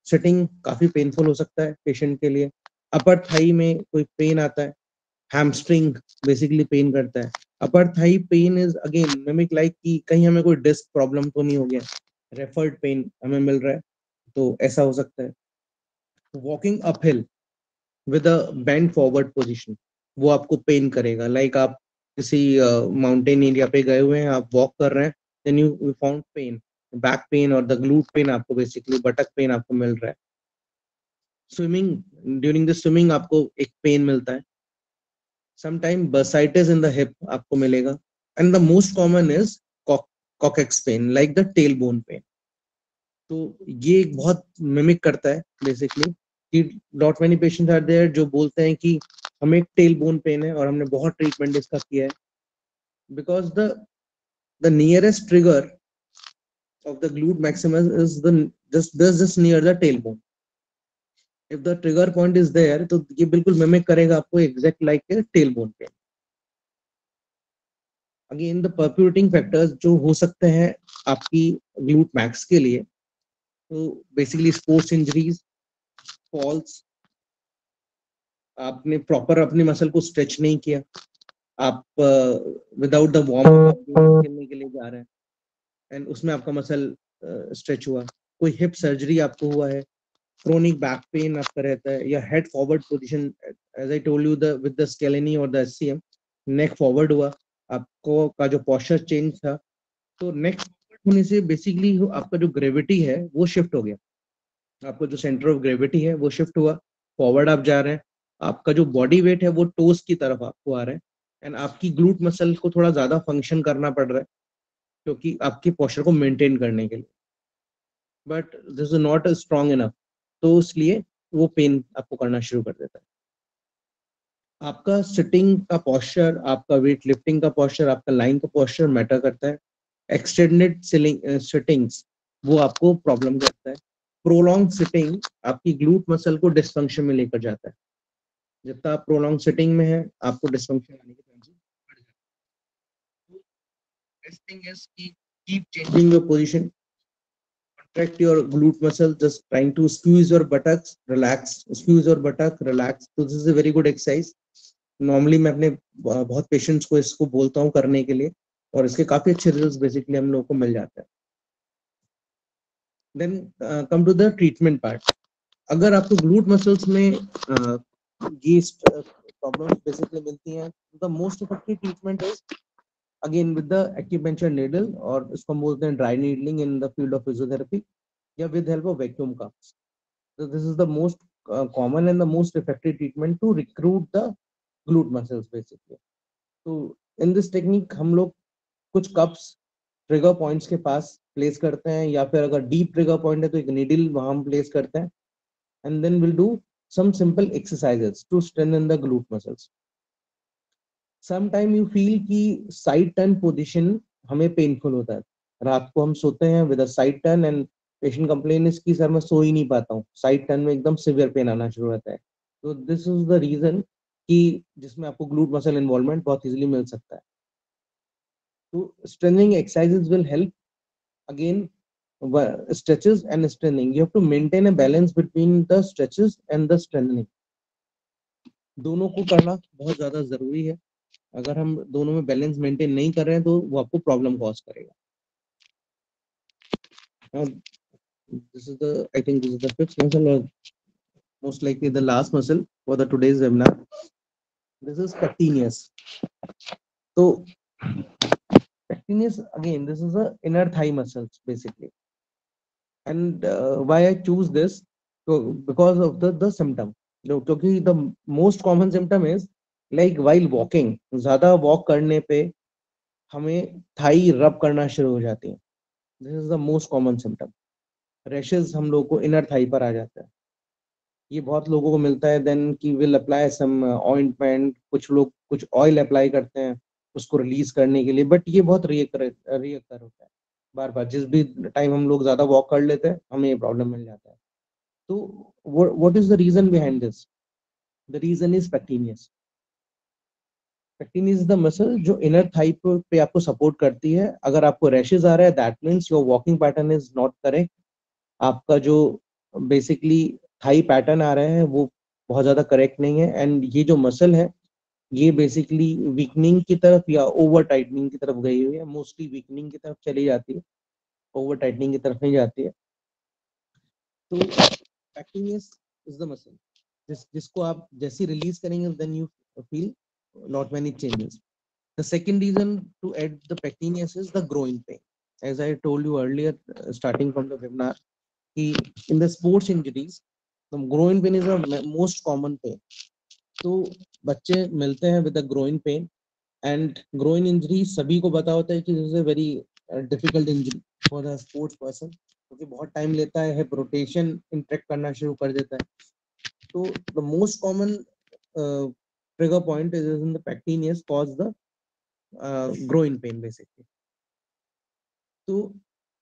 सेटिंग काफी पेनफुल हो सकता है पेशेंट के लिए. अपर थाई में कोई पेन आता है, हैमस्ट्रिंग बेसिकली पेन करता है. Upper thigh pain is again mimic like कि कहीं हमें कोई डिस्क प्रॉब्लम तो नहीं हो गया, रेफर्ड पेन हमें मिल रहा है, तो ऐसा हो सकता है. Walking uphill with a bend forward position, वो आपको पेन करेगा. लाइक आप किसी माउंटेन एरिया पे गए हुए हैं, आप वॉक कर रहे हैं, then you found pain, back pain और द ग्लूट पेन, आपको बेसिकली बटक पेन आपको मिल रहा है. स्विमिंग, ड्यूरिंग द स्विमिंग आपको एक पेन मिलता है. Sometime bursitis in the hip आपको मिलेगा, and the most common is coccyx pain like the tail bone pain. तो ये एक बहुत मिमिक करता है बेसिकली कि not many patients are there जो बोलते हैं कि हमें टेल बोन पेन है और हमने बहुत ट्रीटमेंट इसका किया है, because the nearest trigger of the glute maximus is just near the tailbone. If the trigger point is there, तो ये बिल्कुल मिमिक करेगा आपको exact like a tailbone pain. Again the perpetuating factors जो हो सकते हैं आपकी ग्लूट मैक्स के लिए, तो बेसिकली स्पोर्ट्स इंजरीज, फॉल्स, आपने प्रॉपर अपने मसल को स्ट्रेच नहीं किया, आप विदाउट द वार्म अप खेलने के लिए जा रहे हैं एंड उसमें आपका मसल स्ट्रेच हुआ, कोई हिप सर्जरी आपको हुआ है, क्रोनिक बैक पेन आपका रहता है, या head forward position, as I told you the with the scaleni और द एचसीएम, नेक फॉरवर्ड हुआ, आपको का जो पोस्चर चेंज था, तो नेक फॉरवर्ड होने से बेसिकली आपका जो ग्रेविटी है वो शिफ्ट हो गया, आपका जो सेंटर ऑफ ग्रेविटी है वो शिफ्ट हुआ, फॉरवर्ड आप जा रहे हैं, आपका जो बॉडी वेट है वो टोस की तरफ आपको आ रहा है एंड आपकी ग्लूट मसल को थोड़ा ज्यादा फंक्शन करना पड़ रहा है क्योंकि आपके पोस्चर को मेंटेन करने के लिए, but this is not strong enough, तो इसलिए वो पेन आपको करना शुरू कर देता है। आपका सिटिंग का पोस्चर, आपका वेट लिफ्टिंग का पोस्चर, आपका लाइन का पोस्चर मैटर करता है। एक्सटेंडेड सिटिंग्स वो आपको प्रॉब्लम करता है। प्रोलॉन्ग सिटिंग आपकी ग्लूट मसल को डिस्फंक्शन में लेकर जाता है। जितना आप प्रोलॉन्ग सिटिंग में है आपको डिस्फंक्शन आने के चांसेस बढ़ जाते हैं। बेस्ट थिंग इज कि keep changing your position, contract your glute muscle, just trying to squeeze your buttocks, relax, squeeze your buttock, relax. So this is a very good exercise. Normally मैं अपने बहुत पेशेंट्स को इसको बोलता हूँ करने के लिए और इसके काफी अच्छे रिजल्ट्स बेसिकली हम लोगों को मिल जाते हैं। Then come to the treatment part. अगर आपको glute muscles में ये प्रॉब्लम्स बेसिकली मिलती हैं, the most effective treatment is again with the acupuncture needle, और इसको हम बोलते हैं dry needling in the field of physiotherapy, या with help of vacuum cups. So this is the most common and the most effective treatment to recruit the glute muscles basically. So in this technique हम लोग कुछ cups ट्रिगर पॉइंट्स के पास प्लेस करते हैं, या फिर अगर डीप ट्रिगर पॉइंट है तो एक नीडल वहां प्लेस करते हैं and then will do some simple exercises to strengthen the glute muscles. Some time you feel कि साइड टर्न पोजीशन हमें पेनफुल होता है, रात को हम सोते हैं with a side turn and patient complain is कि सर मैं सो ही नहीं पाता हूँ, साइड टर्न में एकदम सिवियर पेन आना शुरू होता है। तो दिस इज द रीजन कि जिसमें आपको ग्लूट मसल इन्वॉल्वमेंट बहुत इजीली मिल सकता है। तो strengthening exercises will help again stretches and strengthening. You have to maintain a balance between the stretches and the strengthening. दोनों को करना बहुत ज्यादा जरूरी है। अगर हम दोनों में बैलेंस मेंटेन नहीं कर रहे हैं तो वो आपको प्रॉब्लम कॉज करेगा। This is the, I think this is the fifth muscle, or most likely the last muscle for the today's webinar. This is pectineus. So pectineus, again, this is the inner thigh muscles basically. And why I choose this? So because of the symptom. क्योंकि the most common symptom is like while walking, ज्यादा वॉक करने पे हमें थाई रब करना शुरू हो जाती है। This is the most common symptom. Rashes हम लोग को इनर थाई पर आ जाता है, ये बहुत लोगों को मिलता है। देन की विल अप्लाई सम ऑइंटमेंट, कुछ लोग कुछ ऑयल अप्लाई करते हैं उसको रिलीज करने के लिए, बट ये बहुत रियकर होता है। बार बार जिस भी टाइम हम लोग ज्यादा वॉक कर लेते हैं हमें ये प्रॉब्लम मिल जाता है। तो what is the reason behind this? The reason is pectineus. Pectineus is the muscle जो इनर थाई पे आपको सपोर्ट करती है। अगर आपको रैशेस आ रहा है that means your walking pattern is not correct. आपका जो बेसिकली थाई पैटर्न आ रहा है वो बहुत ज्यादा करेक्ट नहीं है, एंड ये जो मसल है ये बेसिकली वीकनिंग की तरफ या ओवर टाइटनिंग की तरफ गई हुई है। मोस्टली वीकनिंग की तरफ चली जाती है, ओवर टाइटनिंग की तरफ नहीं जाती है। तो पेक्टिनियस इज द मसल जिसको आप जैसे रिलीज करेंगे then you feel not many changes. The second reason to add the pectineus is the groin pain. As I told you earlier, starting from the webinar, in the sports injuries, the groin pain is the most common pain. तो बच्चे मिलते हैं with the groin pain, and groin injury सभी को पता होता है कि this is a very difficult injury for the sports person, क्योंकि बहुत टाइम लेता है, hip rotation इंटरेक्ट करना शुरू कर देता है। तो the most common trigger point is in the pectineus cause the groin pain basically. So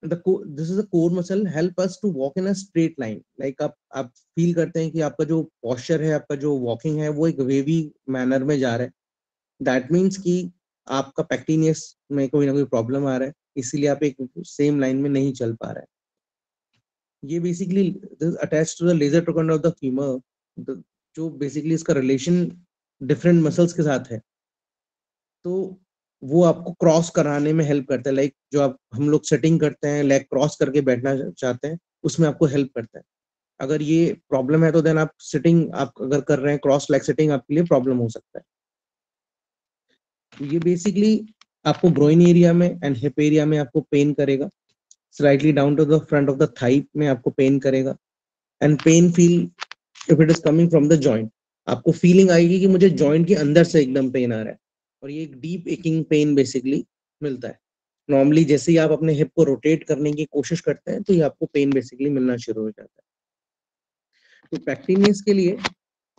this is a core muscle help us to walk in a straight line. Like आप फील करते हैं कि आपका जो posture है, आपका जो walking है वो एक wavy manner में जा रहा है। That means कि आपका पैक्टिनियस में कोई ना कोई प्रॉब्लम आ रहा है, इसीलिए आप एक सेम लाइन में नहीं चल पा रहे हैं। ये basically attach to the lesser trochanter of the femur, जो बेसिकली इसका रिलेशन डिफरेंट मसल्स के साथ है, तो वो आपको क्रॉस कराने में हेल्प करता है। लाइक जो आप हम लोग सेटिंग करते हैं, लेग क्रॉस करके बैठना चाहते हैं, उसमें आपको हेल्प करता है। अगर ये प्रॉब्लम है तो देन आप सिटिंग आप अगर कर रहे हैं क्रॉस लेग सिटिंग, आपके लिए प्रॉब्लम हो सकता है। ये बेसिकली आपको ग्रोइन एरिया में एंड हिप एरिया में आपको पेन करेगा, slightly down to the front of the thigh में आपको पेन करेगा, and pain feel if it is coming from the joint, आपको फीलिंग आएगी कि मुझे जॉइंट के अंदर से एकदम पेन आ रहा है, और ये एक डीप एकिंग पेन बेसिकली मिलता है। नॉर्मली जैसे ही आप अपने हिप को रोटेट करने की कोशिश करते हैं, तो ये आपको पेन बेसिकली मिलना शुरू हो जाता है। तो पैक्टिनियस के लिए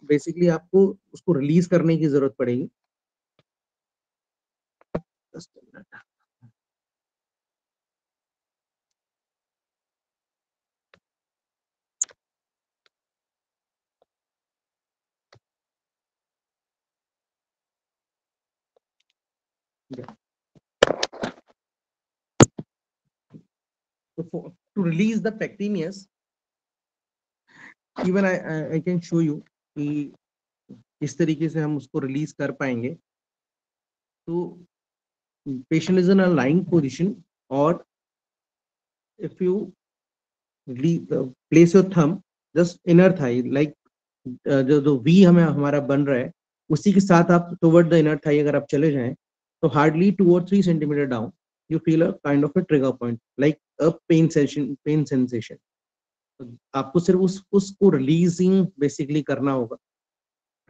बेसिकली आपको उसको रिलीज करने की जरूरत पड़ेगी। To release the pectineus, even I can show you कि किस तरीके से हम उसको रिलीज कर पाएंगे। तो patient is in a lying position, or if you place your thumb just inner thigh, like जो V हमारा बन रहा है, उसी के साथ आप toward the inner thigh अगर आप चले जाएं, तो hardly 2 or 3 centimeter down you feel a kind of a trigger point, like a pain sensation. आपको सिर्फ उसको रिलीजिंग बेसिकली करना होगा,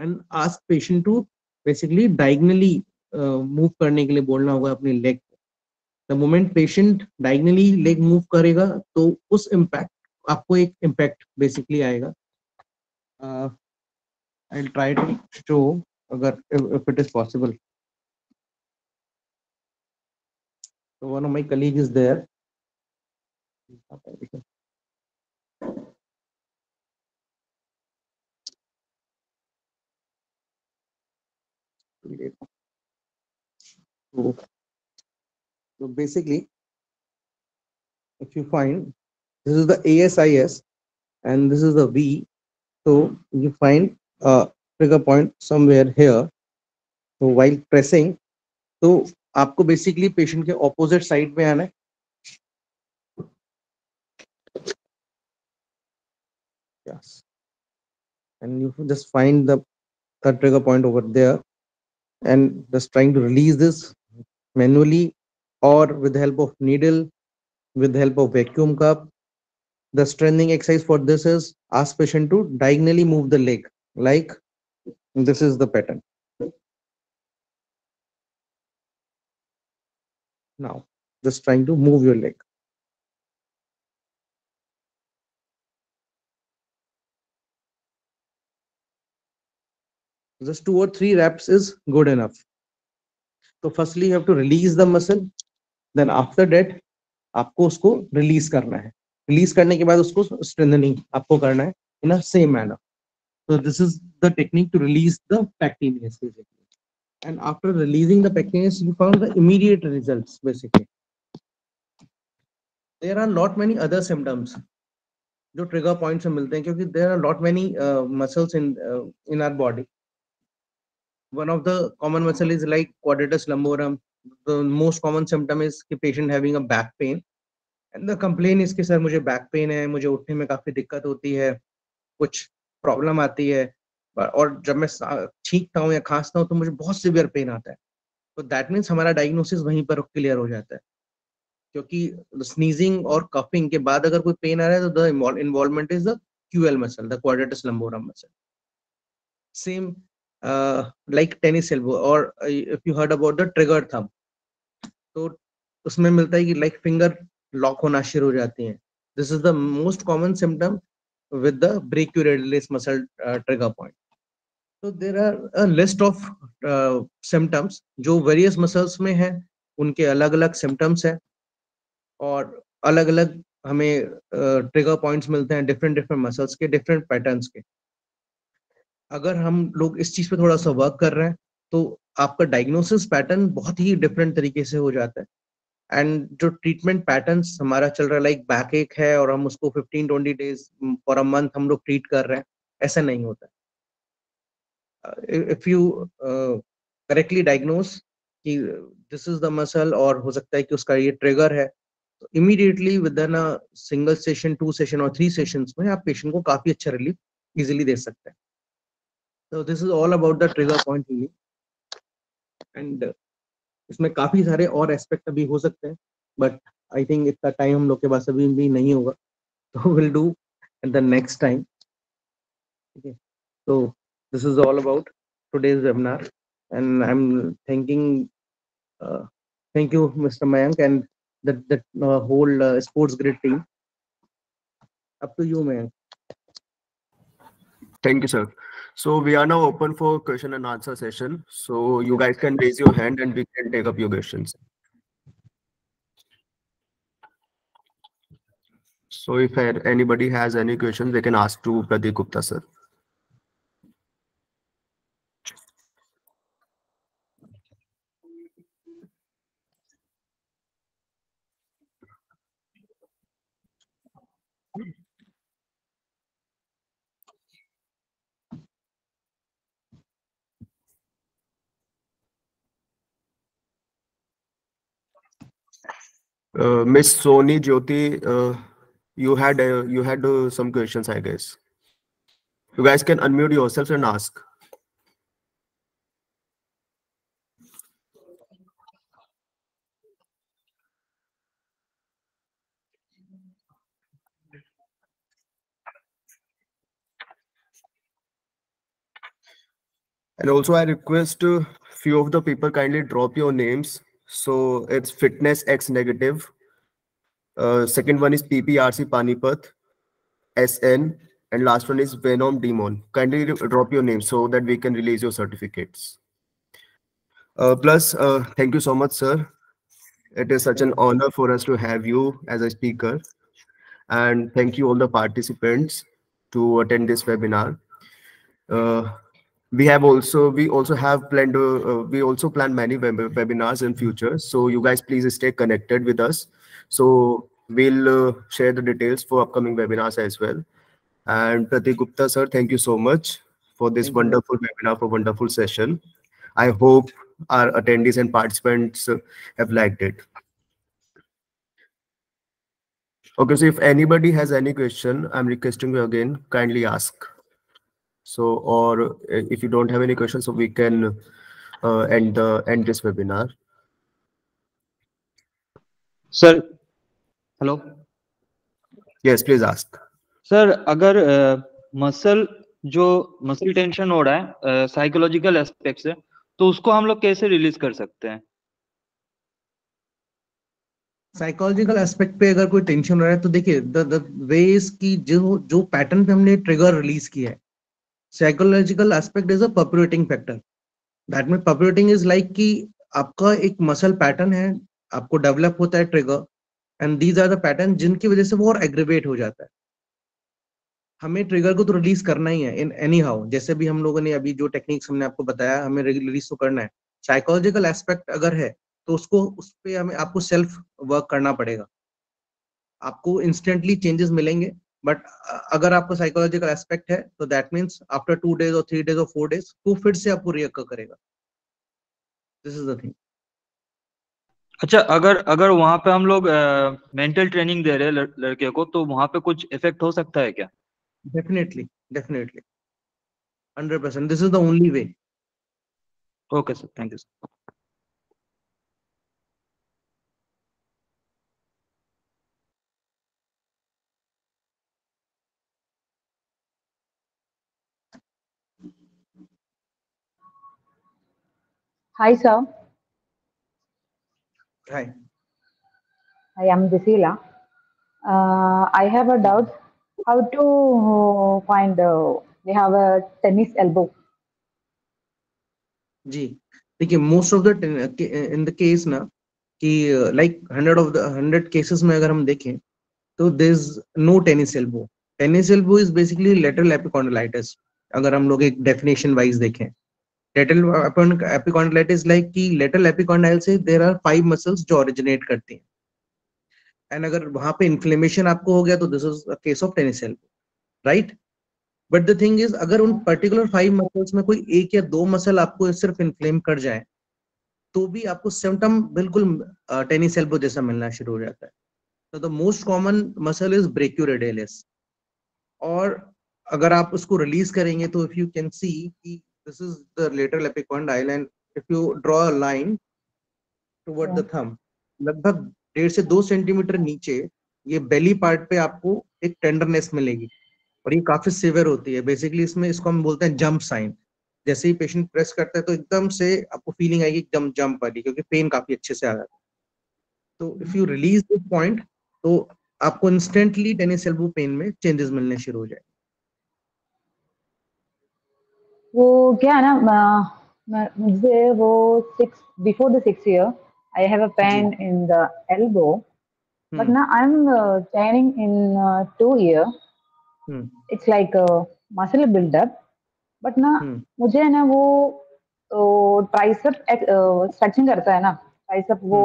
and ask patient to basically diagonally move करने के लिए बोलना होगा अपने लेग को। The moment patient diagonally leg move करेगा, तो उस इम्पैक्ट आपको एक इम्पैक्ट बेसिकली आएगा। I will try to show, अगर if it is possible. So one of my colleague is there. So basically, if you find this is the ASIS and this is the V, so you find a trigger point somewhere here. So while pressing, तो आपको बेसिकली पेशेंट के ऑपोजिट साइड में आना है। Yes. And you just find the trigger point over there, and just trying to release this manually or with the help of needle, with the help of vacuum cup. The strengthening exercise for this is ask patient to diagonally move the leg, like this is the pattern. Now just trying to move your leg. Just 2 or 3 reps is good enough. So firstly you have to release the muscle, then after that आपको उसको रिलीज करना है। रिलीज करने के बाद उसको स्ट्रेंथनिंग आपको करना है in a same manner. So this is the technique to release the pectineus basically. And after releasing the pectineus, you found the immediate results basically. There are not many other symptoms जो trigger points में मिलते हैं, क्योंकि there are not many muscles in our body. One of the common muscle is like quadratus lumborum. The most common symptom is कि patient having a back pain. And the complaint is कि सर मुझे बैक पेन है, मुझे उठने में काफी दिक्कत होती है, कुछ प्रॉब्लम आती है, और जब मैं छींकता हूँ या खांसता हूँ तो मुझे बहुत सीवियर पेन आता है। तो दैट मीन्स हमारा डायग्नोसिस वहीं पर क्लियर हो जाता है, क्योंकि स्नीजिंग और कफिंग के बाद अगर कोई पेन आ रहा है तो the involvement is the QL muscle, the quadratus lumborum muscle. Same like tennis elbow, और if you heard about the trigger thumb, तो उसमें मिलता है कि लाइक फिंगर लॉक होना शुरू हो जाती हैं। This is the most common symptom with the brachioradialis muscle trigger point. So there are a list of symptoms जो various muscles में है, उनके अलग अलग symptoms है, और अलग अलग हमें trigger points मिलते हैं different muscles के different patterns के। अगर हम लोग इस चीज पे थोड़ा सा वर्क कर रहे हैं, तो आपका डायग्नोसिस पैटर्न बहुत ही डिफरेंट तरीके से हो जाता है। एंड जो ट्रीटमेंट पैटर्न्स हमारा चल रहा है, लाइक बैक एक है और हम उसको 15-20 डेज फॉर अ मंथ हम लोग ट्रीट कर रहे हैं, ऐसा नहीं होता। इफ यू करेक्टली डायग्नोस कि दिस इज द मसल और हो सकता है कि उसका ये ट्रिगर है, तो immediately with in a single session, 2 session और 3 सेशंस में आप पेशेंट को काफी अच्छा रिलीफ इजीली दे सकते हैं। तो this is all about the trigger point healing. And इसमें काफी सारे और एस्पेक्ट अभी हो सकते हैं, बट आई थिंक इतना टाइम हम लोग के पास अभी भी नहीं होगा, तो will do at the next time. ठीक है, so this is all about today's webinar, and I'm thanking thank you Mr. Mayank and the whole sports grid team. Up to you, Mayank. Thank you, sir. So we are now open for question and answer session. So you guys can raise your hand and we can take up your questions. So if anybody has any questions, they can ask to Pradeep Gupta, sir. Miss Soni Jyoti, you had some questions, I guess. You guys can unmute yourselves and ask. And also, I request few of the people kindly drop your names. So it's Fitness X Negative. Second one is PPRC Panipat, SN, and last one is Venom Demon. Kindly drop your name so that we can release your certificates. Plus, thank you so much, sir. It is such an honor for us to have you as a speaker. And thank you all the participants to attend this webinar. We also have planned we also plan many webinars in future, so you guys please stay connected with us. So we'll share the details for upcoming webinars as well. And Pradeep Gupta sir, thank you so much for this wonderful webinar, for wonderful session. I hope our attendees and participants have liked it. Okay, so if anybody has any question, I'm requesting you again, kindly ask. So, or if you don't have any questions, so we can end this webinar. Sir, hello. Yes, please ask. Sir, अगर मसल टेंशन हो रहा है साइकोलॉजिकल एस्पेक्ट से, तो उसको हम लोग कैसे रिलीज कर सकते हैं? साइकोलॉजिकल एस्पेक्ट पे अगर कोई टेंशन हो रहा है तो देखिए द वेज की जो पैटर्न पे हमने ट्रिगर रिलीज किया है, psychological aspect is a perpetuating factor. That mean perpetuating is like कि आपका एक मसल पैटर्न है, आपको डेवलप होता है trigger, and these are the pattern जिनकी वजह से वो और एग्रीवेट हो जाता है। हमें ट्रिगर को तो रिलीज करना ही है इन एनी हाउ, जैसे भी हम लोगों ने अभी जो टेक्निक्स हमने आपको बताया, हमें रिलीज तो करना है। साइकोलॉजिकल एस्पेक्ट अगर है तो उसको उस पे हमें आपको सेल्फ वर्क करना पड़ेगा। आपको इंस्टेंटली चेंजेस मिलेंगे, बट अगर आपको साइकोलॉजिकल एस्पेक्ट है तो दैट मीन्स आफ्टर 2 days और 3 days और 4 days वो फिर से आपको रिएक्ट करेगा। This is the thing. अच्छा, अगर वहां पे हम लोग मेंटल ट्रेनिंग दे रहे हैं लड़के को, तो वहां पे कुछ इफेक्ट हो सकता है क्या? Definitely 100%, this is the only way. Okay sir, thank you sir. Hi, sir. Hi. I am Disila. I have a doubt. How to find? We have a tennis elbow. जी देखिए, most of the in the case ना कि लाइक 100 केसेस में अगर हम देखें तो there is no tennis elbow. Tennis elbow is basically lateral epicondylitis, अगर हम लोग एक डेफिनेशन वाइज देखें। Lateral epicondylitis like कि lateral epicondyle से there are 5 muscles जो originate करती हैं, and अगर वहां पे inflammation आपको हो गया तो this is a case of tennis elbow, right? But the thing is अगर उन particular 5 muscles में कोई एक या दो मसल आपको सिर्फ inflame कर जाए तो भी आपको symptom बिल्कुल tennis elbow जैसा मिलना शुरू हो जाता है. So the most common muscle is brachioradialis. और अगर आप उसको रिलीज करेंगे तो if you can see कि this is the lateral epicondyle and if you draw a line toward the thumb, लगभग 1.5 से 2 सेंटीमीटर नीचे ये बेली पार्ट पे आपको एक टेंडरनेस मिलेगी और ये काफी सिवियर होती है. बेसिकली इसमें इसको हम बोलते हैं जंप साइन. जैसे ही पेशेंट प्रेस करता है तो एकदम से आपको फीलिंग आएगी एकदम जंप वाली, क्योंकि पेन काफी अच्छे से आ जाता है. तो if you release this point तो आपको इंस्टेंटली टेनिस एल्बो पेन में चेंजेस मिलने शुरू हो जाए. वो क्या है ना, मुझे वो before the 6 year I have a pain in the elbow, but now I'm training in 2 year. It's like a muscle build-up, but ना मुझे है ना वो ट्राइसेप स्ट्रेचिंग करता है ना, ट्राइसेप वो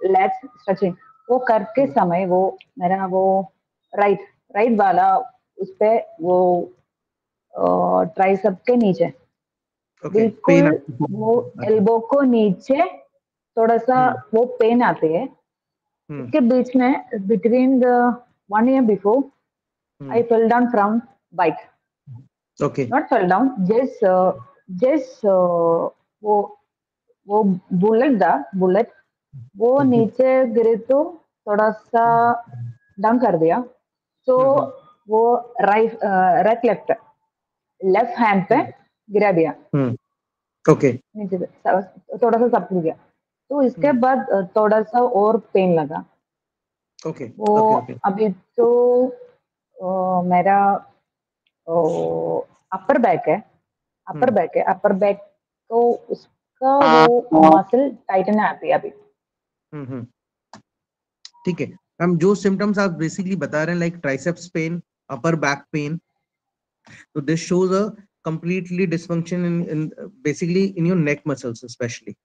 लैट्स स्ट्रेचिंग वो करके समय वो मेरा वो राइट वाला उस पे वो ट्राइसेप के नीचे बिल्कुल वो एल्बो को नीचे थोड़ा सा वो पेन आती है. इसके बीच में between the 1 year before I fell down from bike. Okay. Not fell down, just वो बुलेट वो नीचे गिरे तो थोड़ा सा डाउन कर दिया. तो वो लेफ्ट हैंड पे गिरा दिया. ओके. नीचे थोड़ा सा सब गया. तो इसके बाद थोड़ा सा और पेन लगा. ओके. वो अभी तो मेरा अपर बैक है. अपर बैक तो उसका वो मसल टाइटन आती है अभी. ठीक है. हम जो सिम्टम्स आप बेसिकली बता रहे हैं like triceps pain, upper back pain, तो this shows a completely dysfunction in basically in your neck muscles specially.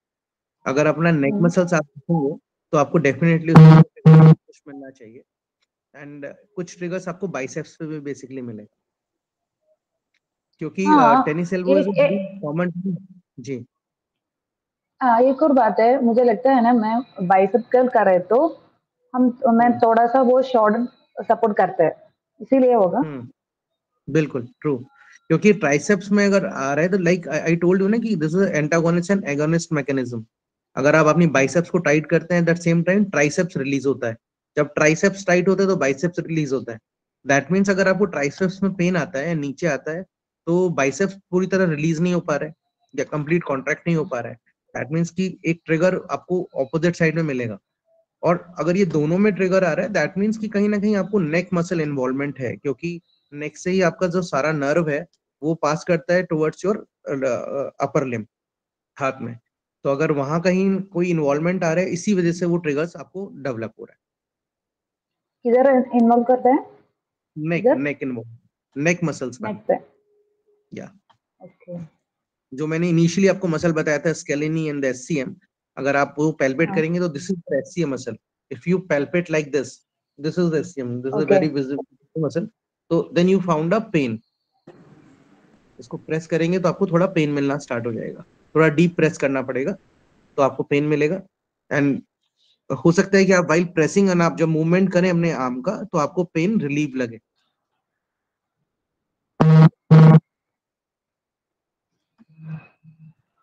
अगर अपना नेक मसल्स आप देखेंगे तो आपको डेफिनेटली कुछ मिलना चाहिए. एंड कुछ ट्रिगर्स आपको बाइसेप्स पे भी बेसिकली मिलेगा, क्योंकि टेनिस एल्बो इज कॉमन. जी. एक और बात है, मुझे लगता है ना मैं बाइसेप कर्ल कर रहे तो मैं थोड़ा सा वो शोल्डर सपोर्ट करते हैं इसीलिए होगा. बिल्कुल ट्रू. क्योंकि ट्राइसेप्स में अगर आ रहा है तो लाइक आई टोल्ड यू ना कि this is antagonist and agonist mechanism. अगर आप अपनी बाइसेप्स को टाइट करते हैं that same time triceps release होता है. जब ट्राइसेप्स टाइट होते हैं तो बाइसेप्स रिलीज होता है. दैट मीन्स अगर आपको ट्राइसेप्स में पेन आता है, नीचे आता है, तो बाइसेप्स पूरी तरह रिलीज नहीं हो पा रहा है या कंप्लीट कॉन्ट्रैक्ट नहीं हो पा रहा है. दैट मीन्स कि एक ट्रिगर आपको ऑपोजिट साइड में मिलेगा. और अगर ये दोनों में ट्रिगर आ रहा है दैट मीन्स कि कहीं ना कहीं आपको नेक मसल इन्वॉल्वमेंट है, क्योंकि नेक से ही आपका जो सारा नर्व है वो पास करता है टुवर्ड्स योर अपर लिम्ब, हाथ में. तो अगर वहां कहीं कोई इन्वॉल्वमेंट आ रहा है इसी वजह से वो ट्रिगर्स आपको डेवलप हो रहा है. किधर इन्वॉल्व करते हैं? नेक इन्वॉल्व, नेक मसल्स में. या ओके. जो मैंने इनिशियली आपको मसल बताया था स्केलेनी एंड एससीएम, अगर आप वो पैल्पेट करेंगे तो this is the SCM muscle. If you palpate like this is the SCM, this is a very visible muscle. तो then you found a pain. इसको प्रेस करेंगे तो आपको थोड़ा पेन मिलना स्टार्ट हो जाएगा. थोड़ा डीप प्रेस करना पड़ेगा तो आपको पेन मिलेगा. एंड हो सकता है कि आप वाइल प्रेसिंग एंड आप जब मूवमेंट करें अपने आर्म का तो आपको पेन रिलीव लगे.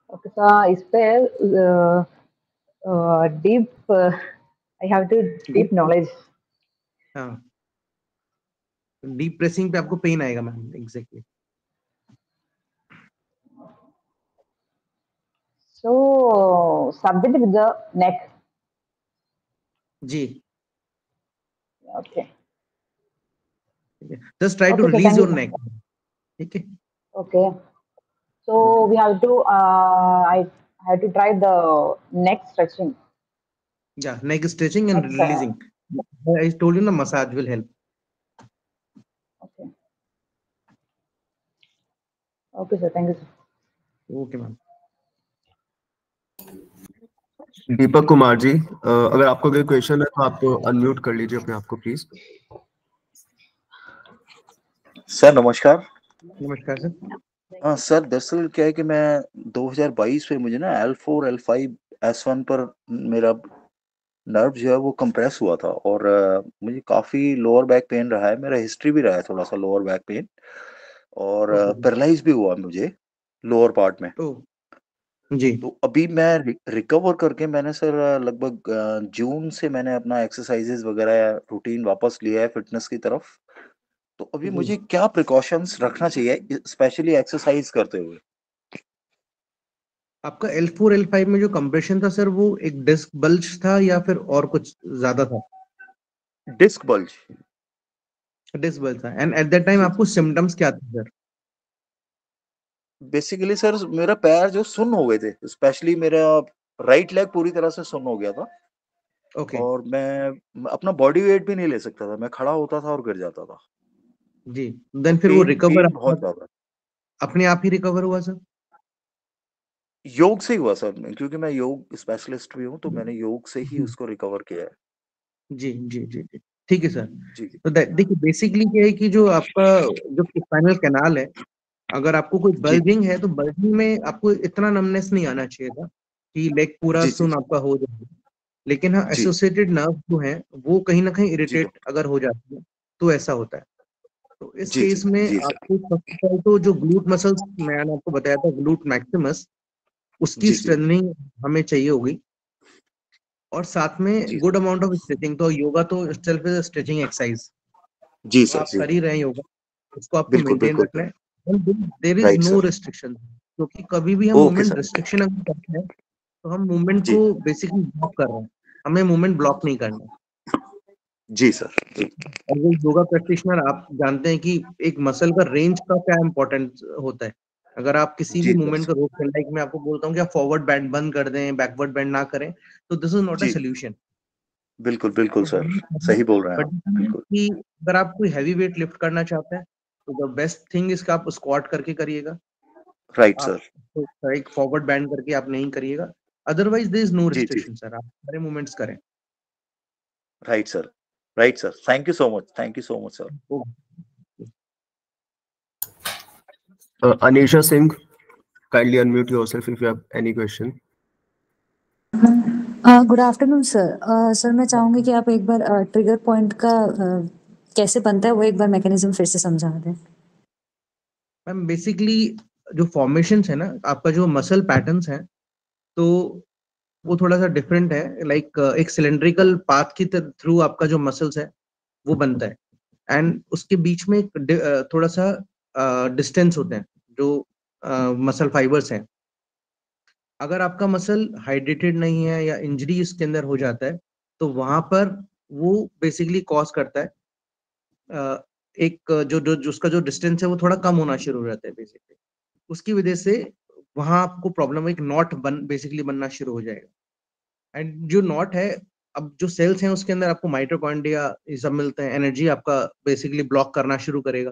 ओके. तो इस पे deep I have to deep knowledge. हाँ, डीप प्रेसिंग पे आपको पेन आएगा ma'am. Exactly. So subject with the neck. जी. Okay. Just try to release your neck. ठीक है. Okay. So we have to I have to try the neck stretching. Yeah, neck stretching and releasing. I told you the massage will help. Okay. Okay, sir. Thank you, sir. Okay ma'am. Deepak Kumar ji, अगर आपको कोई क्वेश्चन है तो आप अनम्यूट कर लीजिए अपने आप को प्लीज। सर नमस्कार। नमस्कार सर। हाँ सर, दरअसल क्या है कि मैं 2022 में मुझे ना L4 L5 S1 पर मेरा नर्व जो है वो कंप्रेस हुआ था, और मुझे काफ़ी लोअर बैक पेन रहा है। मेरा हिस्ट्री भी रहा है थोड़ा सा लोअर बैक पेन, और ओके पैरालाइज भी हुआ मुझे लोअर पार्ट में। तो जी तो अभी मैं रिकवर करके मैंने सर लगभग जून से मैंने अपना एक्सरसाइजेज वगैरह रूटीन वापस लिया है फिटनेस की तरफ। तो अभी जी। मुझे क्या प्रिकॉशंस रखना चाहिए स्पेशली एक्सरसाइज करते हुए? आपका L4 L5 में जो कंप्रेशन था सर, वो एक डिस्क बल्ज था या फिर और कुछ ज्यादा था? Disc bulge. डिस्क बल्ज था। एंड एट दैट टाइम जी आपको जी। सिम्टम्स क्या थे सर? बेसिकली सर मेरा पैर जो सुन्न हो गए थे, स्पेशली मेरा राइट लेग पूरी तरह से सुन्न हो गया था, ओके और मैं अपना बॉडी वेट भी नहीं ले सकता था। मैं खड़ा होता था और गिर जाता था। जी। और देन फिर वो पेन रिकवर पेन बहुत ज्यादा। अपने आप ही रिकवर हुआ सर? योग से ही हुआ सर, क्योंकि मैं योग स्पेशलिस्ट भी हूँ, तो मैंने योग से ही जी उसको रिकवर किया है। जी जी जी जी। ठीक है सर। जी जी तो देखिए बेसिकली क्या है कि जो आपका जो स्पाइनल कैनाल है, अगर आपको कोई जी बल्जिंग है तो बल्जिंग में आपको इतना नमनेस नहीं आना चाहिए था कि लेग पूरा जी जी सुन जी आपका हो जाए। लेकिन हाँ, जी एसोसिएटेड नर्व जो है वो कहीं ना कहीं जी इरिटेट डॉक्टर। अगर हो जाती है तो ऐसा होता है। तो इस जी जी केस में जी सर। आपको सबसे पहले तो जो ग्लूट मसल्स मैंने आपको बताया था, ग्लूट मैक्सिमस, उसकी जी जी स्ट्रेंथनिंग हमें चाहिए होगी। और साथ में जी good sir. Amount of stretching. तो योगा तो सेल्फ स्ट्रेचिंग एक्सरसाइज, जी तो सर। आप जी कर ही रहे हैं योगा, उसको आपको बिल्कुल मेंटेन बिल्कुल रखना सर। है। There is right no sir. Restriction, क्योंकि कभी भी हम ओके मूवमेंट सर। रिस्ट्रिक्शन अगर करते हैं तो हम मूवमेंट जी को बेसिकली ब्लॉक कर रहे हैं। हमें मूवमेंट ब्लॉक नहीं करना। जी सर। और वो योगा प्रैक्टिशनर आप जानते हैं कि एक मसल का रेंज का क्या इम्पोर्टेंस होता है। अगर आप किसी भी जी मूवमेंट सर। को रोक कर, लाइक मैं आपको बोलता हूँ कि आप फॉरवर्ड बैंड बंद कर दें, बैकवर्ड बैंड ना करें, तो दिस इज नॉट अ जी सोल्यूशन। बिल्कुल बिल्कुल सर। सही बोल रहे हैं बट आप। बिल्कुल। कि अगर आप कोई हैवी वेट लिफ्ट करना चाहते हैं तो द बेस्ट थिंग इसका आप स्क्वाट करके करिएगा। राइट आप सर। एक फॉरवर्ड बैंड करके आप नहीं करिएगा। अदरवाइज देयर इज नो जी जी। रिस्ट्रिक्शन सर, आप सारे मूवमेंट्स करें। Right sir. Right sir. Thank you so much. Thank you so much sir. Anisha Singh, kindly unmute yourself if you have any question. Good afternoon sir. Sir मैं चाहूंगी कि आप एक बार ट्रिगर पॉइंट का कैसे बनता है वो एक बार मैकेनिज्म फिर से समझा दें। मैम बेसिकली जो फॉर्मेशंस है ना, आपका जो मसल पैटर्न्स हैं, तो वो थोड़ा सा डिफरेंट है। लाइक एक सिलेंड्रिकल पाथ की थ्रू आपका जो मसल्स है वो बनता है। एंड उसके बीच में एक थोड़ा सा डिस्टेंस होते हैं जो मसल फाइबर्स हैं। अगर आपका मसल हाइड्रेटेड नहीं है या इंजरी इसके अंदर हो जाता है तो वहां पर वो बेसिकली कॉज करता है एक जो उसका जो डिस्टेंस है वो थोड़ा कम होना शुरू हो जाता है बेसिकली। उसकी वजह से वहां आपको प्रॉब्लम, एक नॉट बेसिकली बनना शुरू हो जाएगा। एंड जो नॉट है, अब जो सेल्स हैं उसके अंदर आपको माइटोकॉन्ड्रिया ये सब मिलते हैं, एनर्जी आपका बेसिकली ब्लॉक करना शुरू करेगा।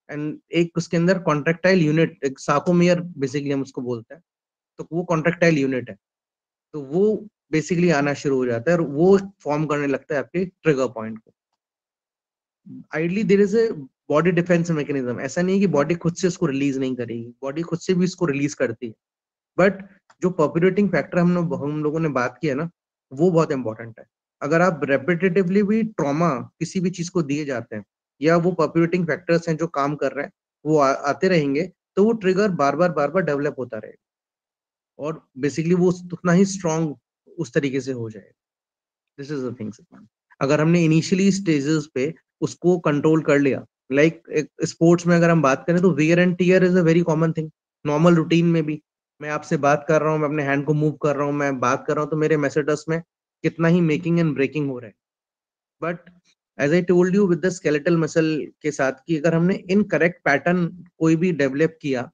एंड एक उसके अंदर कॉन्ट्रेक्टाइल यूनिट, एक साकोमियर बेसिकली हम उसको बोलते हैं, तो वो कॉन्ट्रेक्टाइल यूनिट है। तो वो बेसिकली आना शुरू हो जाता है और वो फॉर्म करने लगता है आपके ट्रिगर पॉइंट को। Ideally there is a body defence mechanism. ऐसा नहीं है कि बॉडी खुद से उसको रिलीज नहीं करेगी, बॉडी खुद से भी इसको रिलीज करती है। बट जो पर्प्यूरेटिंग फैक्टर हम लोगों ने बात किया ना, वो बहुत इंपॉर्टेंट है। अगर आप रेपिटेटिवली भी ट्रॉमा किसी भी चीज को दिए जाते हैं या वो पर्प्यूरेटिंग फैक्टर्स हैं जो काम कर रहे हैं वो आते रहेंगे, तो वो ट्रिगर बार बार डेवलप होता रहेगा और बेसिकली वो उतना ही स्ट्रांग उस तरीके से हो जाएगा। This is the things. अगर हमने इनिशियली स्टेजेस पे उसको कंट्रोल कर लिया, लाइक स्पोर्ट्स में अगर हम बात करें तो wear and tear is a very common thing. Normal routine में भी मैं आपसे बात कर रहा हूँ, मैं अपने हैंड को मूव कर रहा हूँ, मैं बात कर रहा हूँ, तो मेरे मैसेडस में कितना ही मेकिंग एंड ब्रेकिंग हो रहा है। But as I told you with the skeletal muscle के साथ कि अगर हमने इनकरेक्ट पैटर्न कोई भी डेवलप किया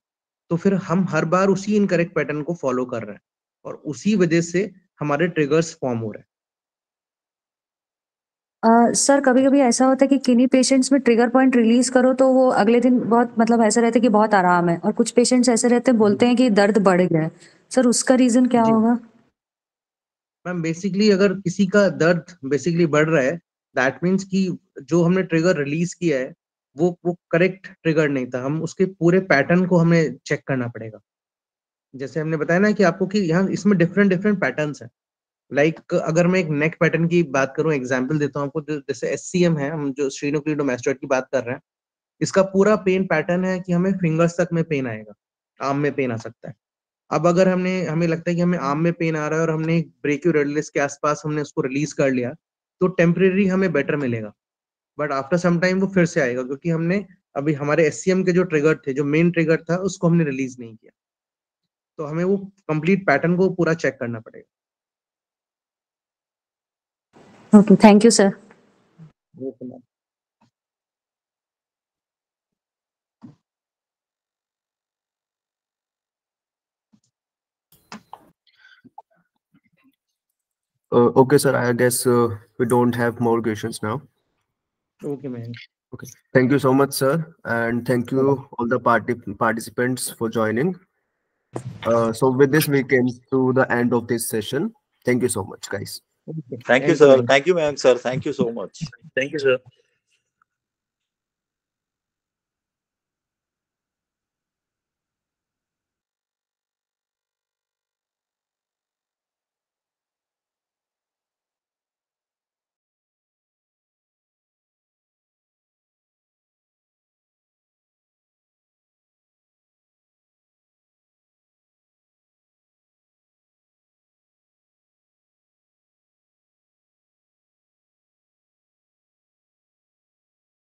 तो फिर हम हर बार उसी इनकरेक्ट पैटर्न को फॉलो कर रहे हैं और उसी वजह से हमारे ट्रिगर्स फॉर्म हो रहे हैं। सर कभी कभी ऐसा होता है कि किन्हीं पेशेंट्स में ट्रिगर पॉइंट रिलीज करो तो वो अगले दिन बहुत मतलब ऐसा रहता है कि बहुत आराम है, और कुछ पेशेंट्स ऐसे रहते हैं बोलते हैं कि दर्द बढ़ गया है। सर उसका रीजन क्या जी होगा? मैम, बेसिकली अगर किसी का दर्द बेसिकली बढ़ रहा है, दैट मीन्स कि जो हमने ट्रिगर रिलीज किया है वो करेक्ट ट्रिगर नहीं था। हम उसके पूरे पैटर्न को हमें चेक करना पड़ेगा। जैसे हमने बताया ना कि आपको कि यहाँ इसमें डिफरेंट डिफरेंट पैटर्न्स हैं। लाइक अगर मैं एक नेक पैटर्न की बात करूं, एग्जांपल देता हूं आपको, जैसे एससीएम है, हम जो स्टेनोक्लीडोमास्टोइड की बात कर रहे हैं, इसका पूरा पेन पैटर्न है कि हमें फिंगर्स तक में पेन आएगा, आर्म में पेन आ सकता है। अब अगर हमें लगता है कि हमें आर्म में पेन आ रहा है और हमने ब्रेकियोरेडियलिस के आसपास हमने उसको रिलीज कर लिया, तो टेम्परेरी हमें बेटर मिलेगा, बट आफ्टर सम टाइम वो फिर से आएगा, क्योंकि हमने अभी हमारे एससीएम के जो ट्रिगर थे, जो मेन ट्रिगर था, उसको हमने रिलीज नहीं किया। तो हमें वो कंप्लीट पैटर्न को पूरा चेक करना पड़ेगा। Okay, thank you sir. Okay ma'am. Okay, sir. I guess we don't have more questions now. Okay, man. Okay. Thank you so much, sir, and thank you all the participants for joining. So with this, we came to the end of this session. Thank you so much, guys. Okay. Thank you, Thank you, sir. man. Thank you, ma'am, sir. Thank you so much. Thank you, sir.